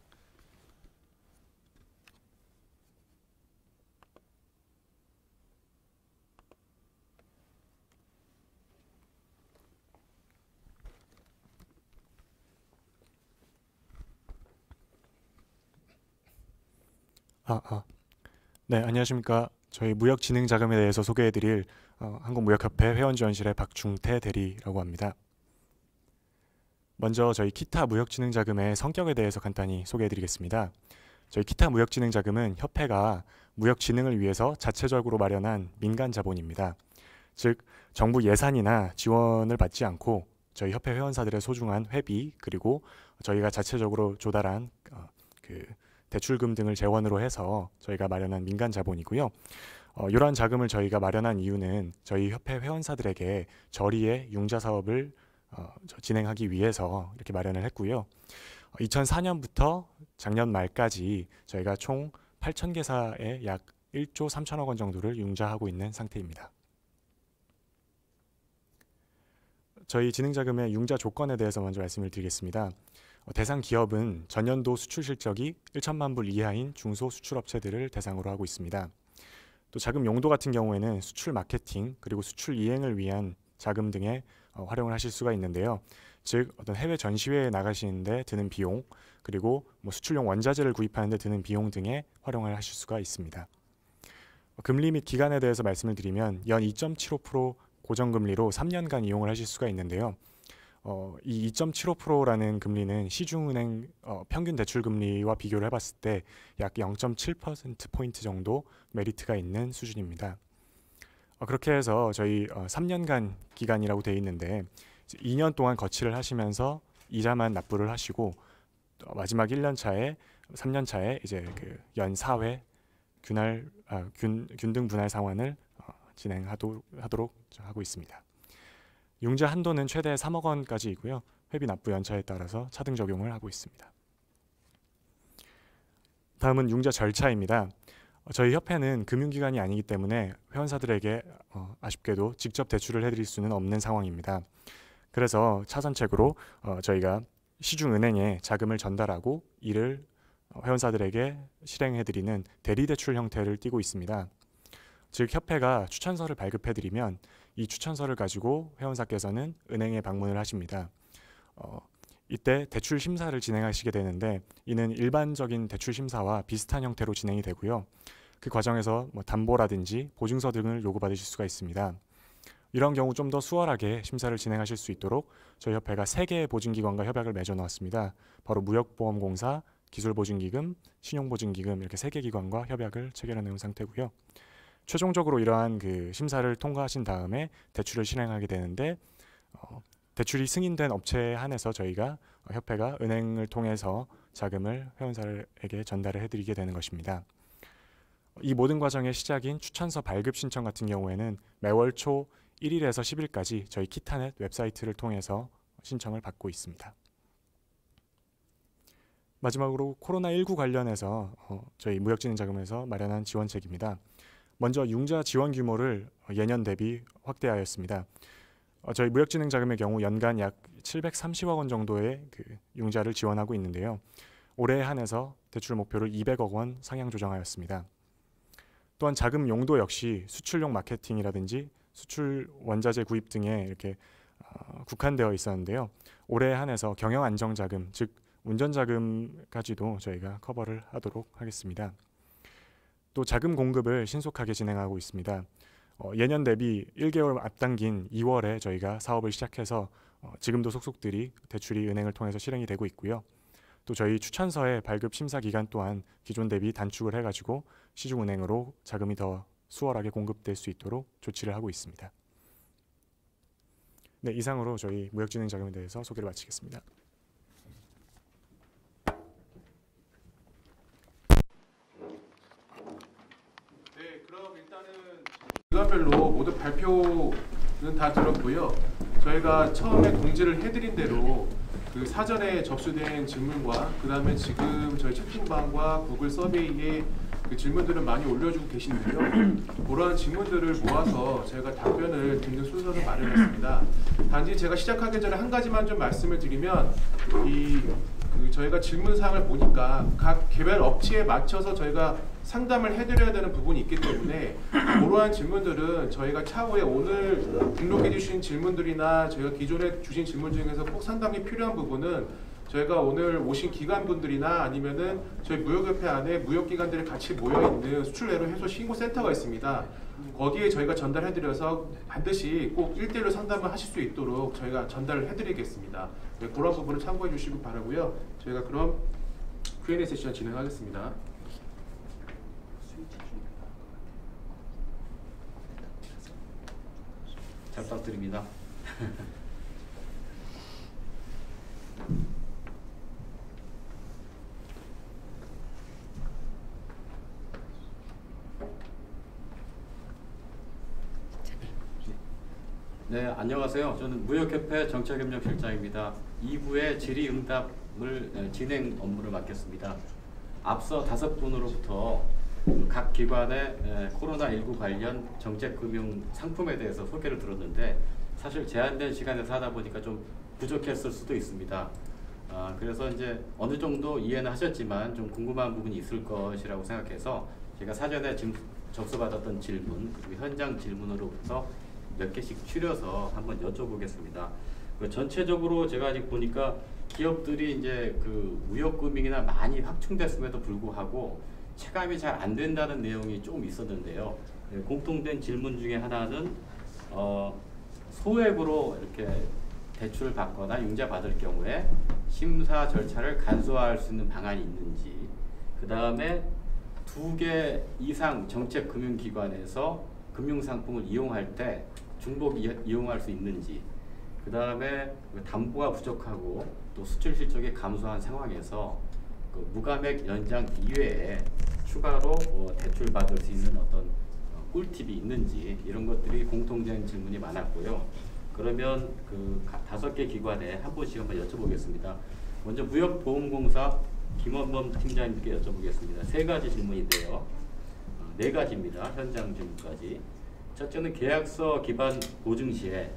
네, 안녕하십니까. 저희 무역진흥자금에 대해서 소개해드릴 한국무역협회 회원지원실의 박중태 대리라고 합니다. 먼저 저희 키타 무역진흥자금의 성격에 대해서 간단히 소개해드리겠습니다. 저희 키타 무역진흥자금은 협회가 무역진흥을 위해서 자체적으로 마련한 민간자본입니다. 즉 정부 예산이나 지원을 받지 않고 저희 협회 회원사들의 소중한 회비 그리고 저희가 자체적으로 조달한 그 대출금 등을 재원으로 해서 저희가 마련한 민간 자본이고요. 이러한 자금을 저희가 마련한 이유는 저희 협회 회원사들에게 저리의 융자 사업을 진행하기 위해서 이렇게 마련을 했고요. 2004년부터 작년 말까지 저희가 총 8,000개사에 약 1조 3천억 원 정도를 융자하고 있는 상태입니다. 저희 진흥자금의 융자 조건에 대해서 먼저 말씀을 드리겠습니다. 대상 기업은 전년도 수출 실적이 1천만 불 이하인 중소수출업체들을 대상으로 하고 있습니다. 또 자금 용도 같은 경우에는 수출 마케팅 그리고 수출 이행을 위한 자금 등에 활용을 하실 수가 있는데요. 즉 어떤 해외 전시회에 나가시는데 드는 비용 그리고 수출용 원자재를 구입하는 데 드는 비용 등에 활용을 하실 수가 있습니다. 금리 및 기간에 대해서 말씀을 드리면 연 2.75% 고정금리로 3년간 이용을 하실 수가 있는데요. 이 2.75%라는 금리는 시중은행 평균 대출 금리와 비교를 해봤을 때 약 0.7%포인트 정도 메리트가 있는 수준입니다. 그렇게 해서 저희 3년간 기간이라고 되어 있는데 2년 동안 거치를 하시면서 이자만 납부를 하시고 마지막 1년 차에 3년 차에 이제 그 연 4회 균등 분할 상환을 진행하도록 하고 있습니다. 융자 한도는 최대 3억 원까지이고요. 회비 납부 연차에 따라서 차등 적용을 하고 있습니다. 다음은 융자 절차입니다. 저희 협회는 금융기관이 아니기 때문에 회원사들에게 아쉽게도 직접 대출을 해드릴 수는 없는 상황입니다. 그래서 차선책으로 저희가 시중은행에 자금을 전달하고 이를 회원사들에게 실행해드리는 대리대출 형태를 띠고 있습니다. 즉 협회가 추천서를 발급해드리면 이 추천서를 가지고 회원사께서는 은행에 방문을 하십니다. 이때 대출 심사를 진행하시게 되는데 이는 일반적인 대출 심사와 비슷한 형태로 진행이 되고요. 그 과정에서 담보라든지 보증서 등을 요구받으실 수가 있습니다. 이런 경우 좀 더 수월하게 심사를 진행하실 수 있도록 저희 협회가 3개의 보증기관과 협약을 맺어 놓았습니다. 바로 무역보험공사, 기술보증기금, 신용보증기금 이렇게 3개 기관과 협약을 체결해 놓은 상태고요. 최종적으로 이러한 그 심사를 통과하신 다음에 대출을 실행하게 되는데 대출이 승인된 업체에 한해서 저희가 협회가 은행을 통해서 자금을 회원사에게 전달을 해드리게 되는 것입니다. 이 모든 과정의 시작인 추천서 발급 신청 같은 경우에는 매월 초 1일에서 10일까지 저희 키타넷 웹사이트를 통해서 신청을 받고 있습니다. 마지막으로 코로나19 관련해서 저희 무역진흥자금에서 마련한 지원책입니다. 먼저 융자 지원 규모를 예년 대비 확대하였습니다. 저희 무역진흥자금의 경우 연간 약 730억 원 정도의 그 융자를 지원하고 있는데요. 올해에 한해서 대출 목표를 200억 원 상향 조정하였습니다. 또한 자금 용도 역시 수출용 마케팅이라든지 수출 원자재 구입 등에 이렇게 국한되어 있었는데요. 올해에 한해서 경영 안정자금, 즉 운전자금까지도 저희가 커버를 하도록 하겠습니다. 또 자금 공급을 신속하게 진행하고 있습니다. 예년 대비 1개월 앞당긴 2월에 저희가 사업을 시작해서 지금도 속속들이 대출이 은행을 통해서 실행이 되고 있고요. 또 저희 추천서의 발급 심사 기간 또한 기존 대비 단축을 해가지고 시중은행으로 자금이 더 수월하게 공급될 수 있도록 조치를 하고 있습니다. 네, 이상으로 저희 무역진흥자금에 대해서 소개를 마치겠습니다. 네, 그럼 일단은 기관별로 모두 발표는 다 들었고요. 저희가 처음에 공지를 해드린 대로 그 사전에 접수된 질문과 그 다음에 지금 저희 채팅방과 구글 서베이에 그 질문들을 많이 올려주고 계시는데요. 그러한 질문들을 모아서 저희가 답변을 듣는 순서를 마련했습니다. 단지 제가 시작하기 전에 한 가지만 좀 말씀을 드리면 저희가 질문사항을 보니까 각 개별 업체에 맞춰서 저희가 상담을 해드려야 되는 부분이 있기 때문에 그러한 질문들은 저희가 차후에 오늘 등록해 주신 질문들이나 저희가 기존에 주신 질문 중에서 꼭 상담이 필요한 부분은 저희가 오늘 오신 기관분들이나 아니면은 저희 무역협회 안에 무역기관들이 같이 모여있는 수출외로 해소 신고센터가 있습니다. 거기에 저희가 전달해드려서 반드시 꼭 1대1로 상담을 하실 수 있도록 저희가 전달을 해드리겠습니다. 네, 그런 부분을 참고해 주시기 바라고요. 저희가 그럼 Q&A 세션 진행하겠습니다. 잘 부탁드립니다. 네, 안녕하세요. 저는 무역협회 정책협력실장입니다. 2부의 질의응답을 진행 업무를 맡겠습니다. 앞서 5분으로부터 각 기관의 코로나19 관련 정책금융 상품에 대해서 소개를 들었는데 사실 제한된 시간에서 하다 보니까 좀 부족했을 수도 있습니다. 그래서 이제 어느 정도 이해는 하셨지만 좀 궁금한 부분이 있을 것이라고 생각해서 제가 사전에 지금 접수받았던 질문 그리고 현장 질문으로부터 몇 개씩 추려서 한번 여쭤보겠습니다. 전체적으로 제가 아직 보니까 기업들이 이제 그 무역금융이나 많이 확충됐음에도 불구하고 체감이 잘 안 된다는 내용이 조금 있었는데요. 공통된 질문 중에 하나는 소액으로 이렇게 대출을 받거나 융자 받을 경우에 심사 절차를 간소화할 수 있는 방안이 있는지, 그 다음에 2개 이상 정책금융기관에서 금융상품을 이용할 때 중복 이용할 수 있는지, 그 다음에 담보가 부족하고 또 수출 실적이 감소한 상황에서 그 무감액 연장 이외에 추가로 대출 받을 수 있는 어떤 꿀팁이 있는지, 이런 것들이 공통된 질문이 많았고요. 그러면 그 5개 기관에 한 분씩 한번 여쭤보겠습니다. 먼저 무역보험공사 김원범 팀장님께 여쭤보겠습니다. 3가지 질문인데요. 4가지입니다. 현장 질문까지. 첫째는 계약서 기반 보증 시에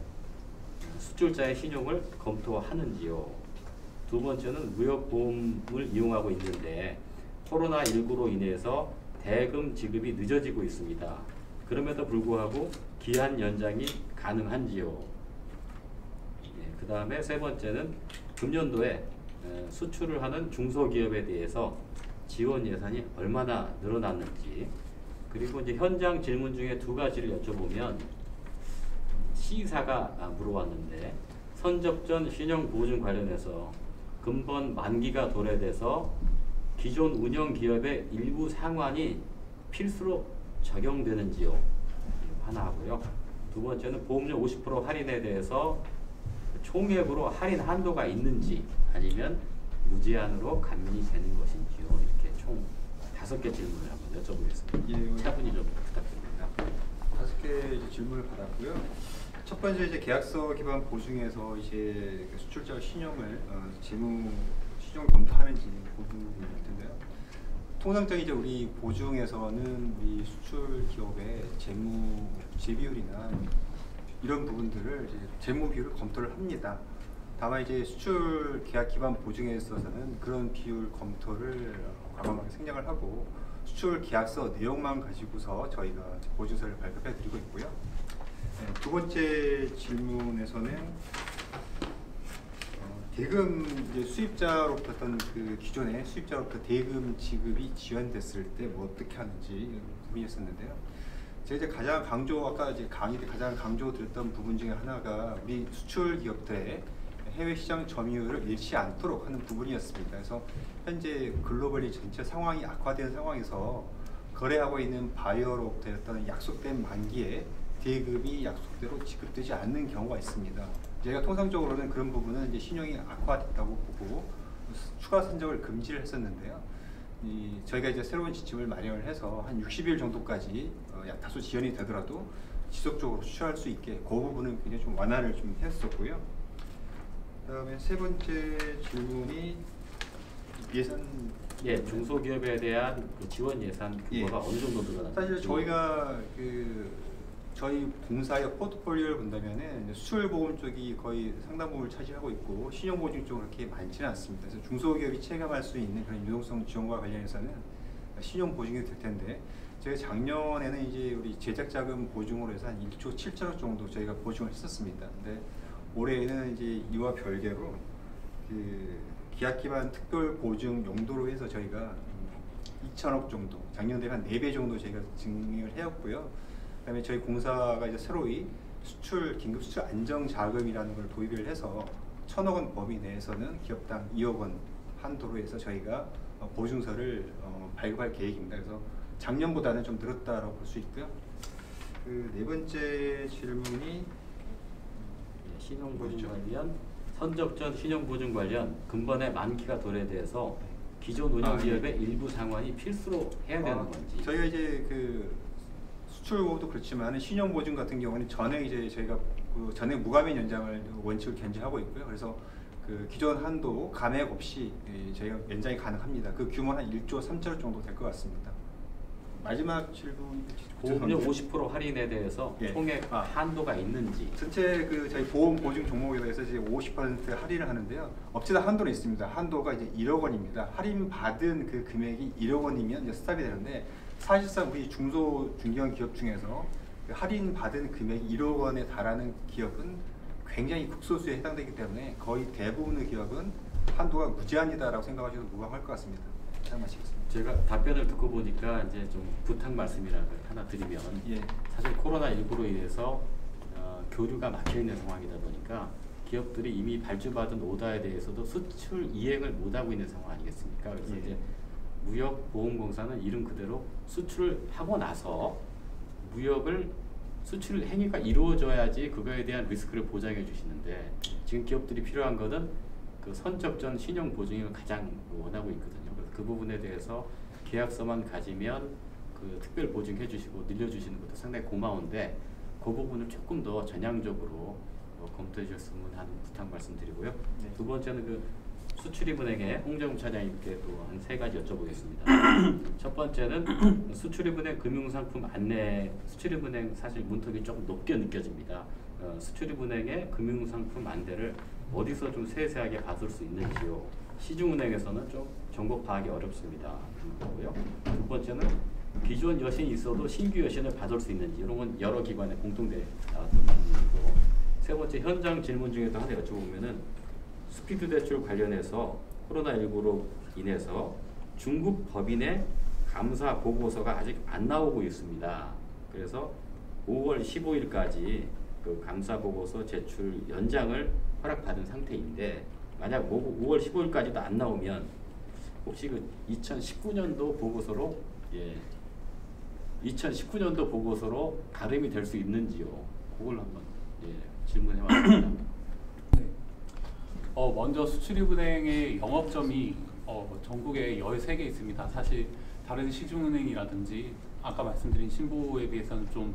수출자의 신용을 검토하는지요. 2번째는 무역보험을 이용하고 있는데 코로나19로 인해서 대금 지급이 늦어지고 있습니다. 그럼에도 불구하고 기한 연장이 가능한지요. 네, 그 다음에 3번째는 금년도에 수출을 하는 중소기업에 대해서 지원 예산이 얼마나 늘어났는지, 그리고 이제 현장 질문 중에 2가지를 여쭤보면 C사가 물어왔는데 선적전 신용보증 관련해서 금번 만기가 도래돼서 기존 운영기업의 일부 상환이 필수로 적용되는지요. 하나 하고요. 2번째는 보험료 50% 할인에 대해서 총액으로 할인 한도가 있는지 아니면 무제한으로 감면이 되는 것인지요. 이렇게 총 5개 질문을 한번 여쭤보겠습니다. 예, 차분히 좀 부탁드립니다. 5개 질문을 받았고요. 첫 번째 이제 계약서 기반 보증에서 이제 수출자 신용을 신용을 검토하는지 부분일 텐데요. 통상적인 이제 우리 보증에서는 우리 수출 기업의 재무 비율이나 이런 부분들을 이제 재무 비율을 검토를 합니다. 다만 이제 수출 계약 기반 보증에 있어서는 그런 비율 검토를 과감하게 생략을 하고 수출 계약서 내용만 가지고서 저희가 보증서를 발급해 드리고 있고요. 네, 2번째 질문에서는 대금 이제 수입자로부터 어떤 그 기존의 수입자로부터 대금 지급이 지연됐을 때 뭐 어떻게 하는지 고민했었는데요. 제가 이제 가장 아까 이제 강의 때 가장 강조드렸던 부분 중에 하나가 우리 수출 기업들의 해외 시장 점유율을 잃지 않도록 하는 부분이었습니다. 그래서 현재 글로벌리 전체 상황이 악화된 상황에서 거래하고 있는 바이어로부터 어떤 약속된 만기에 대금이 약속대로 지급되지 않는 경우가 있습니다. 저희가 통상적으로는 그런 부분은 이제 신용이 악화됐다고 보고 추가 선적을 금지를 했었는데요. 저희가 이제 새로운 지침을 마련을 해서 한 60일 정도까지 다소 지연이 되더라도 지속적으로 수출할 수 있게 그 부분은 굉장히 좀 완화를 좀 했었고요. 그다음에 3번째 질문이 예산. 예, 중소기업에 대한 그 지원 예산 규모가 어느 정도 늘어났는지. 사실 저희가 저희 공사의 포트폴리오를 본다면은 수출보험 쪽이 거의 상당 부분을 차지하고 있고 신용보증 쪽은 그렇게 많지는 않습니다. 그래서 중소기업이 체감할 수 있는 그런 유동성 지원과 관련해서는 신용보증이 될 텐데, 저희가 작년에는 이제 우리 제작자금 보증으로 해서 한 1조 7천억 정도 저희가 보증을 했었습니다. 근데 올해에는 이제 이와 별개로 그 기약 기반 특별 보증 용도로 해서 저희가 2천억 정도, 작년 대비 한 4배 정도 저희가 증액을 해왔고요. 그다음에 저희 공사가 이제 새로이 긴급 수출 안정 자금이라는 걸 도입을 해서 1,000억 원 범위 내에서는 기업당 2억 원 한도로 해서 저희가 보증서를 발급할 계획입니다. 그래서 작년보다는 좀 늘었다라고 볼 수 있고요. 그 네 번째 질문이 신용보증 관련 선적전 신용보증 관련 근본의 만기가 도래돼서 기존 운영 기업의 일부 상환이 필수로 해야 되는 건지. 저희가 이제 그 수출도 그렇지만 신용보증 같은 경우는 전액 이제 저희가 그 전액 무감면 연장을 원칙을 견지하고 있고요. 그래서 그 기존 한도 감액 없이 저희가 연장이 가능합니다. 그 규모는 한 1조 3천억 정도 될 것 같습니다. 마지막 질문. 보험료 50% 할인에 대해서 예. 총액 한도가 있는지. 전체 그 저희 보험 보증 종목에 대해서 이제 50% 할인을 하는데요. 업체당 한도는 있습니다. 한도가 이제 1억 원입니다. 할인 받은 그 금액이 1억 원이면 이제 스탑이 되는데, 사실상 우리 중소 중견 기업 중에서 그 할인 받은 금액이 1억 원에 달하는 기업은 굉장히 극소수에 해당되기 때문에 거의 대부분의 기업은 한도가 무제한이다라고 생각하셔도 무방할 것 같습니다. 이상 마치겠습니다. 제가 답변을 듣고 보니까 이제 좀 부탁 말씀이라고 하나 드리면, 예. 사실 코로나19로 인해서 교류가 막혀 있는 상황이다 보니까 기업들이 이미 발주받은 오더에 대해서도 수출 이행을 못 하고 있는 상황 아니겠습니까? 그래서 예. 이제 무역보험공사는 이름 그대로 수출을 하고 나서 수출 행위가 이루어져야지 그거에 대한 리스크를 보장해 주시는데, 지금 기업들이 필요한 거는 그 선적전 신용 보증을 가장 원하고 있거든요. 그래서 그 부분에 대해서 계약서만 가지면 그 특별 보증해 주시고 늘려 주시는 것도 상당히 고마운데, 그 부분을 조금 더 전향적으로 검토해 주셨으면 하는 부탁 말씀드리고요. 네. 두 번째는 그 수출입은행의 홍정욱 차장님께 또 한 3가지 여쭤보겠습니다. 첫 번째는 수출입은행 금융상품 안내, 수출입은행 사실 문턱이 조금 높게 느껴집니다. 수출입은행의 금융상품 안내를 어디서 좀 세세하게 받을 수 있는지요. 시중은행에서는 좀 정보 파악이 어렵습니다. 거고요. 두 번째는 기존 여신이 있어도 신규 여신을 받을 수 있는지, 이런 건 여러 기관에 공통된 질문이고, 세 번째 현장 질문 중에도 하나 여쭤보면은 스피드 대출 관련해서 코로나19로 인해서 중국 법인의 감사 보고서가 아직 안 나오고 있습니다. 그래서 5월 15일까지 그 감사 보고서 제출 연장을 허락받은 상태인데, 만약 5월 15일까지도 안 나오면 혹시 그 2019년도 보고서로 2019년도 보고서로 가름이 될 수 있는지요? 그걸 한번 질문해 왔습니다. 네. 먼저 수출입은행의 영업점이 전국에 13개 있습니다. 사실 다른 시중은행이라든지 아까 말씀드린 신보에 비해서는 좀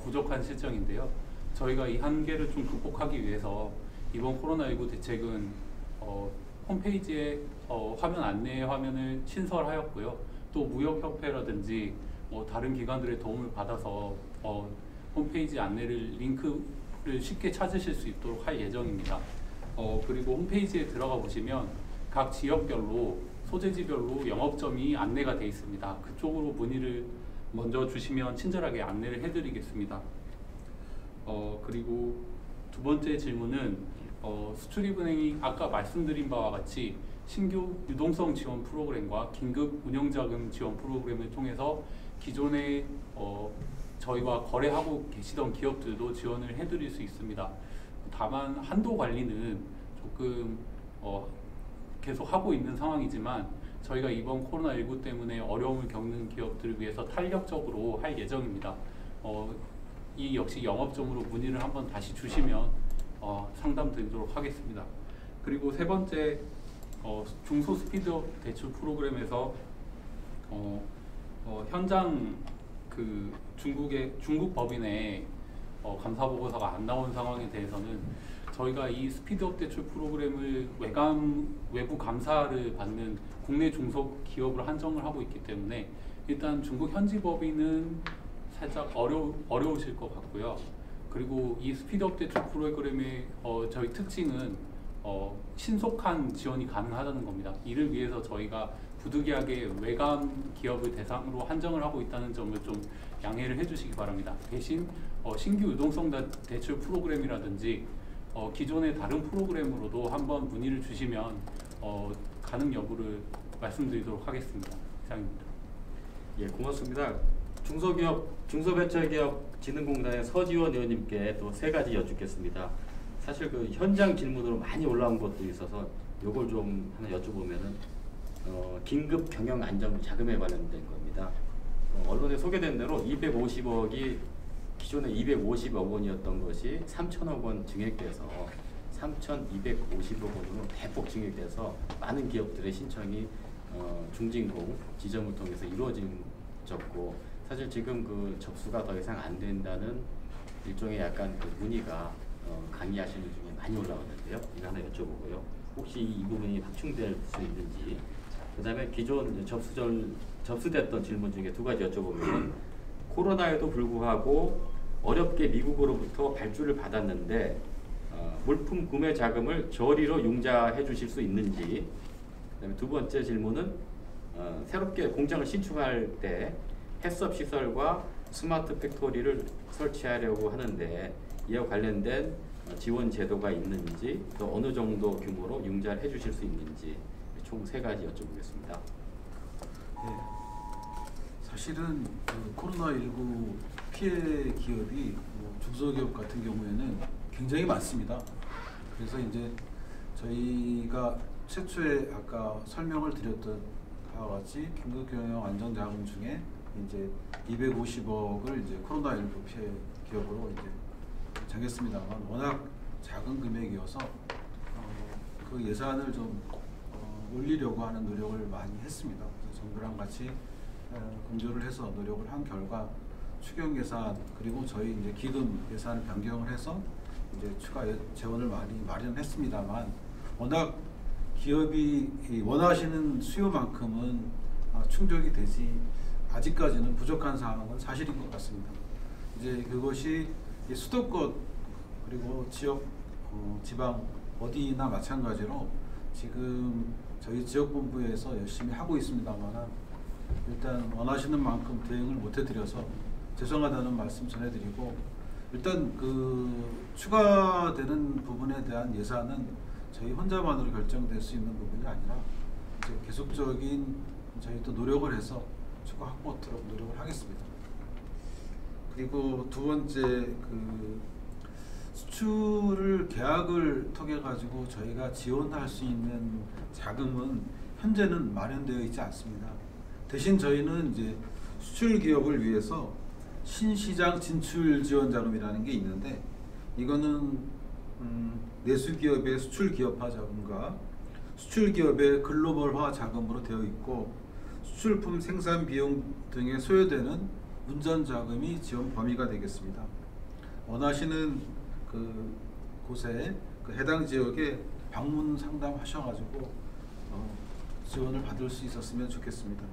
부족한 실정인데요. 저희가 이 한계를 좀 극복하기 위해서 이번 코로나19 대책은 홈페이지에 화면 안내 화면을 신설하였고요. 또 무역협회라든지 다른 기관들의 도움을 받아서 홈페이지 안내를 링크를 쉽게 찾으실 수 있도록 할 예정입니다. 그리고 홈페이지에 들어가 보시면 각 지역별로 소재지별로 영업점이 안내가 되어 있습니다. 그쪽으로 문의를 먼저 주시면 친절하게 안내를 해드리겠습니다. 그리고 두 번째 질문은 수출입은행이 아까 말씀드린 바와 같이 신규 유동성 지원 프로그램과 긴급 운영자금 지원 프로그램을 통해서 기존에 저희와 거래하고 계시던 기업들도 지원을 해드릴 수 있습니다. 다만 한도 관리는 조금 계속 하고 있는 상황이지만, 저희가 이번 코로나19 때문에 어려움을 겪는 기업들을 위해서 탄력적으로 할 예정입니다. 이 역시 영업점으로 문의를 한번 다시 주시면 상담 드리도록 하겠습니다. 그리고 세 번째, 중소 스피드업 대출 프로그램에서 현장 그 중국 법인의 감사 보고서가 안 나온 상황에 대해서는 저희가 이 스피드업 대출 프로그램을 외부 감사를 받는 국내 중소기업으로 한정을 하고 있기 때문에 일단 중국 현지 법인은 살짝 어려우실 것 같고요. 그리고 이 스피드업 대출 프로그램의 저희 특징은 신속한 지원이 가능하다는 겁니다. 이를 위해서 저희가 부득이하게 외관 기업을 대상으로 한정을 하고 있다는 점을 좀 양해를 해주시기 바랍니다. 대신 신규 유동성 대출 프로그램이라든지 기존의 다른 프로그램으로도 한번 문의를 주시면 가능 여부를 말씀드리도록 하겠습니다. 이상입니다. 예, 고맙습니다. 중소벤처기업진흥공단의 서지원 의원님께 또 3가지 여쭙겠습니다. 사실 그 현장 질문으로 많이 올라온 것도 있어서 요걸 좀 하나 여쭤보면은 긴급 경영 안정 자금에 관련된 겁니다. 언론에 소개된 대로 250억이 기존에 250억 원이었던 것이 3천억 원 증액돼서 3,250억 원으로 대폭 증액돼서 많은 기업들의 신청이 중진공 지점을 통해서 이루어졌고, 사실 지금 그 접수가 더 이상 안 된다는 일종의 약간 그 문의가 강의하시는 중에 많이 올라왔는데요. 이거 하나 여쭤보고요. 혹시 이 부분이 확충될 수 있는지, 그 다음에 기존 접수됐던 질문 중에 2가지 여쭤보면, 코로나에도 불구하고 어렵게 미국으로부터 발주를 받았는데 물품 구매 자금을 저리로 융자해 주실 수 있는지, 그다음에 2번째 질문은 새롭게 공장을 신축할 때 햇섭 시설과 스마트 팩토리를 설치하려고 하는데 이와 관련된 지원 제도가 있는지, 또 어느 정도 규모로 융자를 해주실 수 있는지 총 3가지 여쭤보겠습니다. 네. 사실은 그 코로나19 피해 기업이 중소기업 같은 경우에는 굉장히 많습니다. 그래서 이제 저희가 최초에 아까 설명을 드렸던 바와 같이 긴급경영 안정자금 중에 이제 250억을 이제 코로나19 피해 기업으로 이제 정했습니다만, 워낙 작은 금액이어서 그 예산을 좀 올리려고 하는 노력을 많이 했습니다. 그래서 정부랑 같이 공조를 해서 노력을 한 결과 추경 예산 그리고 저희 이제 기금 예산을 변경을 해서 이제 추가 재원을 많이 마련했습니다만, 워낙 기업이 원하시는 수요만큼은 충족이 되지 아직까지는 부족한 상황은 사실인 것 같습니다. 이제 그것이 수도권 그리고 지역 지방 어디나 마찬가지로 지금 저희 지역본부에서 열심히 하고 있습니다만, 일단 원하시는 만큼 대응을 못 해드려서 죄송하다는 말씀 전해드리고, 일단 그 추가되는 부분에 대한 예산은 저희 혼자만으로 결정될 수 있는 부분이 아니라 이제 계속적인 저희 또 노력을 해서 추가 확보토록 노력을 하겠습니다. 그리고 2번째, 그 수출을 계약을 통해 가지고 저희가 지원할 수 있는 자금은 현재는 마련되어 있지 않습니다. 대신 저희는 이제 수출 기업을 위해서 신시장 진출 지원 자금이라는 게 있는데, 이거는 내수 기업의 수출 기업화 자금과 수출 기업의 글로벌화 자금으로 되어 있고, 수출품 생산 비용 등에 소요되는 운전 자금이 지원 범위가 되겠습니다. 원하시는 그 곳에 그 해당 지역에 방문 상담하셔가지고 지원을 받을 수 있었으면 좋겠습니다.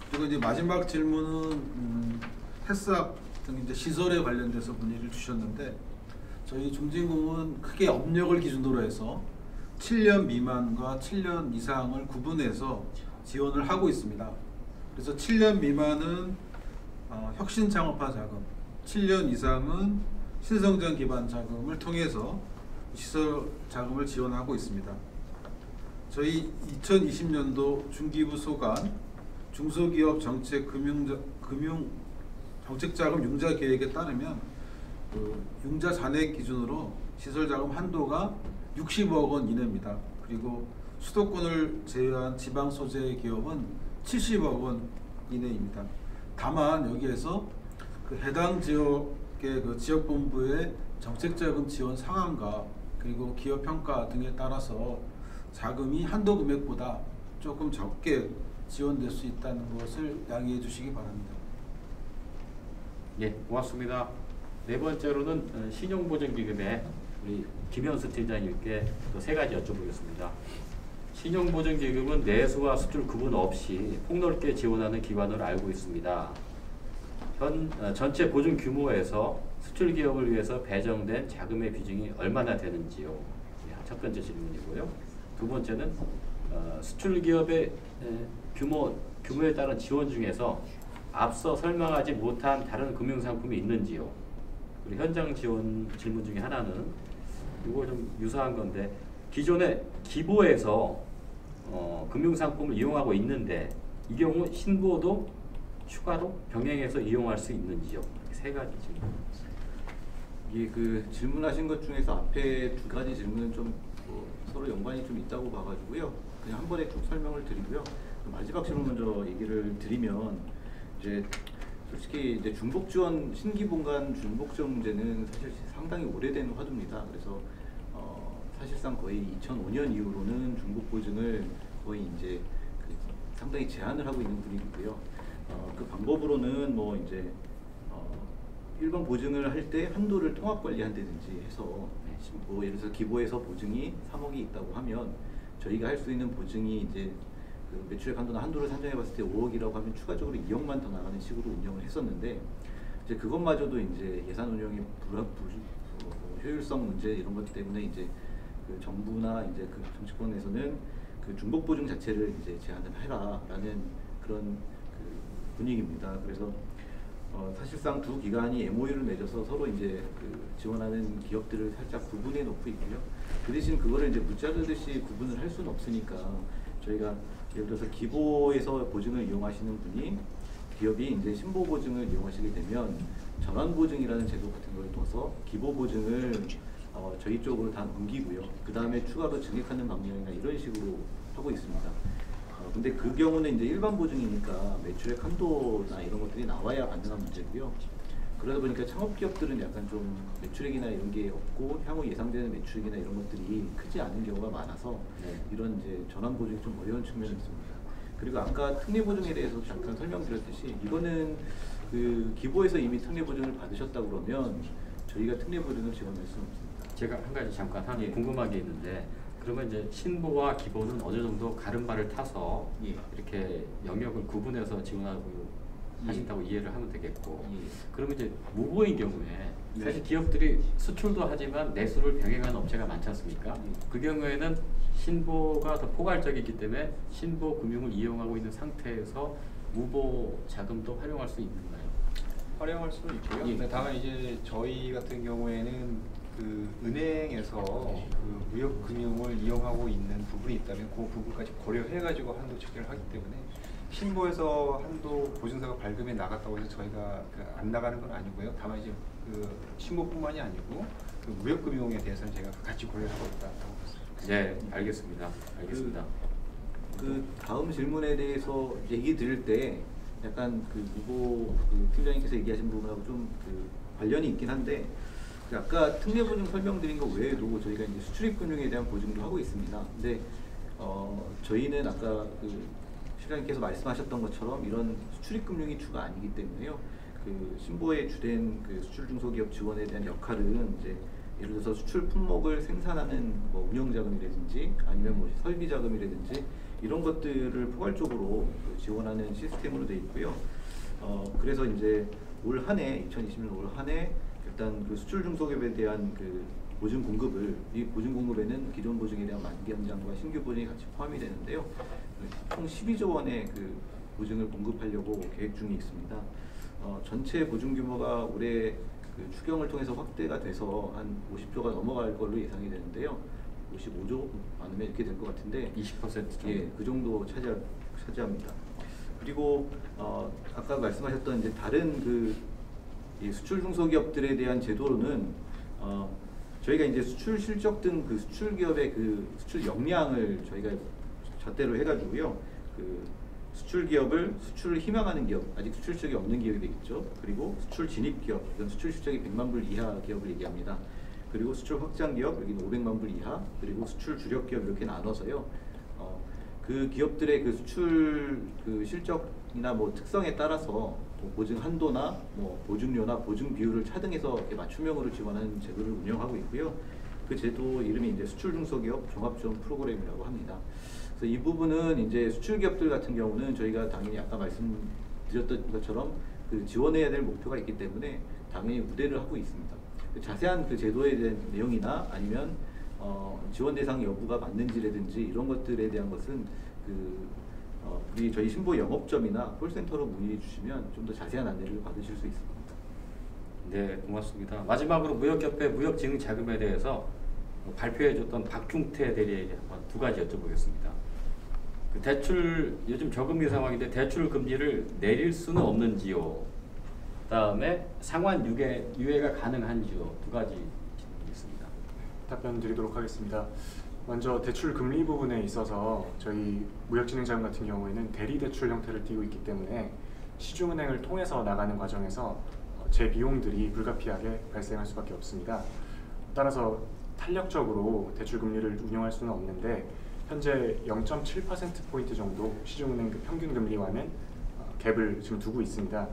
그리고 이제 마지막 질문은 햇삽 등 이제 시설에 관련돼서 문의를 주셨는데, 저희 중진공은 크게 업력을 기준으로 해서 7년 미만과 7년 이상을 구분해서 지원을 하고 있습니다. 그래서 7년 미만은 혁신 창업화 자금, 7년 이상은 신성장 기반 자금을 통해서 시설 자금을 지원하고 있습니다. 저희 2020년도 중기부 소관 중소기업 정책 정책자금 융자 계획에 따르면 그 융자 잔액 기준으로 시설자금 한도가 60억 원 이내입니다. 그리고 수도권을 제외한 지방 소재 기업은 70억 원 이내입니다. 다만 여기에서 그 해당 지역의 그 지역본부의 정책자금 지원 상황과 그리고 기업 평가 등에 따라서 자금이 한도 금액보다 조금 적게 지원될 수 있다는 것을 양해해 주시기 바랍니다. 예, 고맙습니다. 4번째로는 신용보증기금에 우리 김현수 팀장님께 또 3가지 여쭤보겠습니다. 신용보증기금은 내수와 수출 구분 없이 폭넓게 지원하는 기관으로 알고 있습니다. 전체 보증 규모에서 수출 기업을 위해서 배정된 자금의 비중이 얼마나 되는지요? 첫 번째 질문이고요. 2번째는 수출 기업의 규모에 따른 지원 중에서 앞서 설명하지 못한 다른 금융상품이 있는지요? 그리고 현장 지원 질문 중에 하나는 이거 좀 유사한 건데 기존에 기보에서 금융상품을 이용하고 있는데 이 경우 신보도 추가로 병행해서 이용할 수 있는지요? 세 가지 질문. 이게 그 질문하신 것 중에서 앞에 두 가지 질문은 좀 서로 연관이 좀 있다고 봐가지고요. 그냥 한 번에 쭉 설명을 드리고요. 마지막 질문 먼저 얘기를 드리면 이제 솔직히 이제 중복 지원 신기본관 중복 지원 문제는 사실 상당히 오래된 화두입니다. 그래서 사실상 거의 2005년 이후로는 중복 보증을 거의 이제 상당히 제한을 하고 있는 분위기고요. 그 방법으로는 뭐 이제 일반 보증을 할 때 한도를 통합 관리한다든지 해서 뭐 예를 들어서 기보에서 보증이 3억이 있다고 하면 저희가 할 수 있는 보증이 이제 그 매출액 한도나 한도를 산정해 봤을 때 5억이라고 하면 추가적으로 2억만 더 나가는 식으로 운영을 했었는데 이제 그것마저도 이제 예산 운영의 효율성 문제 이런 것 때문에 이제 그 정부나 이제 그 정치권에서는 그 중복 보증 자체를 이제 제한을 해라라는 그런 그 분위기입니다. 그래서 사실상 두 기관이 MOU를 맺어서 서로 이제 그 지원하는 기업들을 살짝 구분해 놓고 있고요. 그 대신 그거를 이제 무자르듯이 구분을 할 수는 없으니까 저희가 예를 들어서 기보에서 보증을 이용하시는 분이 기업이 이제 신보 보증을 이용하시게 되면 전환 보증이라는 제도 같은 걸 통해서 기보 보증을 저희 쪽으로 다 넘기고요. 그 다음에 추가로 증액하는 방향이나 이런 식으로 하고 있습니다. 근데 그 경우는 이제 일반 보증이니까 매출액 한도나 이런 것들이 나와야 가능한 문제고요. 그러다 보니까 창업기업들은 약간 좀 매출액이나 이런 게 없고 향후 예상되는 매출액이나 이런 것들이 크지 않은 경우가 많아서 이런 이제 전환 보증이 좀 어려운 측면이 있습니다. 그리고 아까 특례 보증에 대해서 잠깐 설명드렸듯이 이거는 그 기보에서 이미 특례 보증을 받으셨다 그러면 저희가 특례 보증을 지원할 수는 없습니다. 제가 한 가지 잠깐 궁금한 게 있는데 그러면 이제 신보와 기보는 어느 정도 가름바를 타서 이렇게 영역을 구분해서 지원하고 하신다고 이해를 하면 되겠고 그러면 이제 무보인 경우에 사실 기업들이 수출도 하지만 내수를 병행하는 업체가 많지 않습니까? 그 경우에는 신보가 더 포괄적이기 때문에 신보 금융을 이용하고 있는 상태에서 무보 자금도 활용할 수 있는가요? 활용할 수는 있고요. 다만 이제 저희 같은 경우에는 그 은행에서 그 무역 금융을 이용하고 있는 부분이 있다면 그 부분까지 고려해가지고 한도 체결을 하기 때문에 신보에서 한도 보증서가 발급해 나갔다고 해서 저희가 안 나가는 건 아니고요. 다만 이제 그 신보뿐만이 아니고 그 무역 금융에 대해서는 제가 같이 고려하고 있다고 봤습니다. 네, 알겠습니다. 알겠습니다. 그 다음 질문에 대해서 얘기 드릴 때 약간 그 무보 그 팀장님께서 얘기하신 부분하고 좀 그 관련이 있긴 한데. 아까 특례 보증 설명드린 것 외에도 저희가 이제 수출입 금융에 대한 보증도 하고 있습니다. 근데 저희는 아까 그 실장님께서 말씀하셨던 것처럼 이런 수출입 금융이 주가 아니기 때문에요. 그 신보의 주된 그 수출 중소기업 지원에 대한 역할은 이제 예를 들어서 수출 품목을 생산하는 뭐 운영 자금이라든지 아니면 뭐 설비 자금이라든지 이런 것들을 포괄적으로 그 지원하는 시스템으로 되어 있고요. 그래서 이제 올 한해 2020년 올 한해 일단 그 수출 중소기업에 대한 그 보증 공급을 이 보증 공급에는 기존 보증에 대한 만기 연장과 신규 보증이 같이 포함이 되는데요. 총 12조 원의 그 보증을 공급하려고 계획 중에 있습니다. 전체 보증 규모가 올해 그 추경을 통해서 확대가 돼서 한 50조가 넘어갈 걸로 예상이 되는데요. 55조 많으면 이렇게 될 것 같은데 20% 정도? 예, 그 정도 차지합니다. 그리고 아까 말씀하셨던 이제 다른 그 이 수출 중소기업들에 대한 제도로는 저희가 이제 수출 실적 등 그 수출 기업의 그 수출 역량을 저희가 잣대로 해가지고요. 그 수출 기업을 수출을 희망하는 기업, 아직 수출 실적이 없는 기업이 되겠죠. 그리고 수출 진입 기업, 이건 수출 실적이 100만 불 이하 기업을 얘기합니다. 그리고 수출 확장 기업, 여기는 500만 불 이하, 그리고 수출 주력 기업 이렇게 나눠서요. 그 기업들의 그 수출 그 실적이나 뭐 특성에 따라서 보증 한도나 뭐 보증료나 보증 비율을 차등해서 이렇게 맞춤형으로 지원하는 제도를 운영하고 있고요. 그 제도 이름이 이제 수출 중소기업 종합지원 프로그램이라고 합니다. 그래서 이 부분은 이제 수출 기업들 같은 경우는 저희가 당연히 아까 말씀드렸던 것처럼 그 지원해야 될 목표가 있기 때문에 당연히 우대를 하고 있습니다. 자세한 그 제도에 대한 내용이나 아니면 지원 대상 여부가 맞는지라든지 이런 것들에 대한 것은 우리 저희 신보 영업점이나 콜센터로 문의해 주시면 좀 더 자세한 안내를 받으실 수 있습니다. 네, 고맙습니다. 마지막으로 무역협회 무역지능자금에 대해서 발표해줬던 박중태 대리에게 한번 두 가지 여쭤보겠습니다. 그 대출 요즘 저금리 상황인데 대출 금리를 내릴 수는 없는지요. 그다음에 상환 유예가 가능한지요. 두 가지 질문이 있습니다. 답변 드리도록 하겠습니다. 먼저 대출 금리 부분에 있어서 저희 무역진흥자금 같은 경우에는 대리 대출 형태를 띠고 있기 때문에 시중은행을 통해서 나가는 과정에서 제 비용들이 불가피하게 발생할 수밖에 없습니다. 따라서 탄력적으로 대출 금리를 운용할 수는 없는데 현재 0.7%포인트 정도 시중은행 그 평균 금리와는 갭을 지금 두고 있습니다.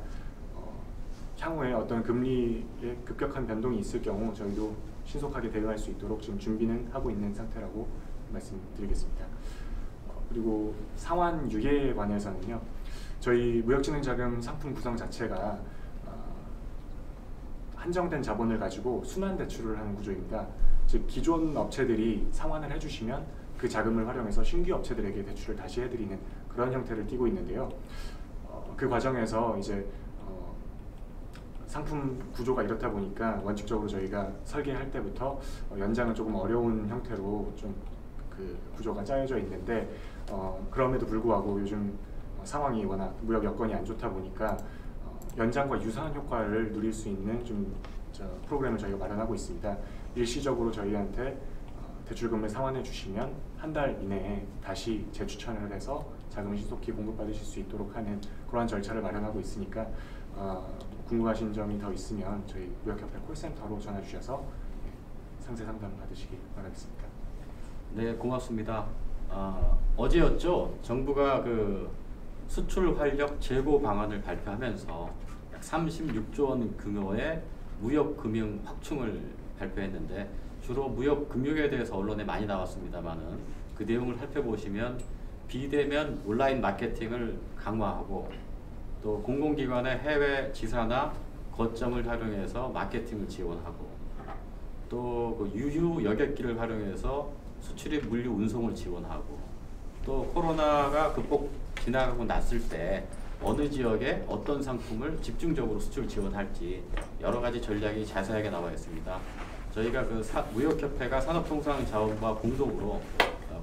향후에 어떤 금리의 급격한 변동이 있을 경우 저희도 신속하게 대응할 수 있도록 지금 준비는 하고 있는 상태라고 말씀드리겠습니다. 그리고 상환 유예에 관해서는요. 저희 무역진흥자금 상품 구성 자체가 한정된 자본을 가지고 순환 대출을 하는 구조입니다. 즉 기존 업체들이 상환을 해주시면 그 자금을 활용해서 신규 업체들에게 대출을 다시 해드리는 그런 형태를 띠고 있는데요. 그 과정에서 이제 상품 구조가 이렇다 보니까 원칙적으로 저희가 설계할 때부터 연장은 조금 어려운 형태로 좀 그 구조가 짜여져 있는데 그럼에도 불구하고 요즘 상황이 워낙 무역 여건이 안 좋다 보니까 연장과 유사한 효과를 누릴 수 있는 좀 프로그램을 저희가 마련하고 있습니다. 일시적으로 저희한테 대출금을 상환해 주시면 한 달 이내에 다시 재추천을 해서 자금을 신속히 공급받으실 수 있도록 하는 그러한 절차를 마련하고 있으니까 궁금하신 점이 더 있으면 저희 무역협회 콜센터로 전화 주셔서 상세 상담 받으시기 바라겠습니다. 네, 고맙습니다. 어제였죠. 정부가 그 수출 활력 재고 방안을 발표하면서 약 36조 원 규모의 무역 금융 확충을 발표했는데 주로 무역 금융에 대해서 언론에 많이 나왔습니다만은 그 내용을 살펴보시면 비대면 온라인 마케팅을 강화하고 또 공공기관의 해외 지사나 거점을 활용해서 마케팅을 지원하고 또 그 유휴 여객기를 활용해서 수출입 물류 운송을 지원하고 또 코로나가 극복 지나가고 났을 때 어느 지역에 어떤 상품을 집중적으로 수출 지원할지 여러 가지 전략이 자세하게 나와 있습니다. 저희가 그 무역협회가 산업통상자원부와 공동으로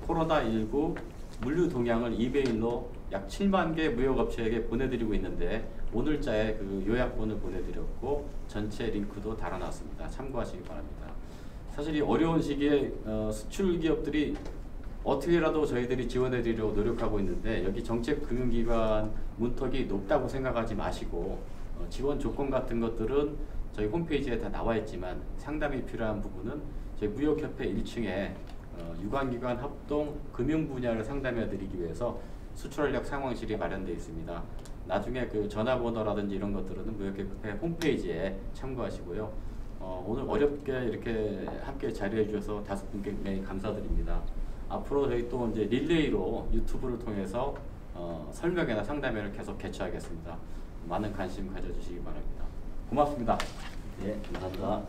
코로나19 물류 동향을 이메일로 약 7만 개 무역업체에게 보내드리고 있는데 오늘자에 그 요약본을 보내드렸고 전체 링크도 달아놨습니다. 참고하시기 바랍니다. 사실 이 어려운 시기에 수출 기업들이 어떻게라도 저희들이 지원해드리려고 노력하고 있는데 여기 정책금융기관 문턱이 높다고 생각하지 마시고 지원 조건 같은 것들은 저희 홈페이지에 다 나와 있지만 상담이 필요한 부분은 저희 무역협회 1층에 유관기관 합동 금융 분야를 상담해 드리기 위해서 수출활력 상황실이 마련되어 있습니다. 나중에 그 전화번호라든지 이런 것들은 무역협회 홈페이지에 참고하시고요. 오늘 어렵게 이렇게 함께 자리해 주셔서 5분께 매일 감사드립니다. 앞으로 저희 또 이제 릴레이로 유튜브를 통해서 설명회나 상담회를 계속 개최하겠습니다. 많은 관심 가져주시기 바랍니다. 고맙습니다. 네, 감사합니다.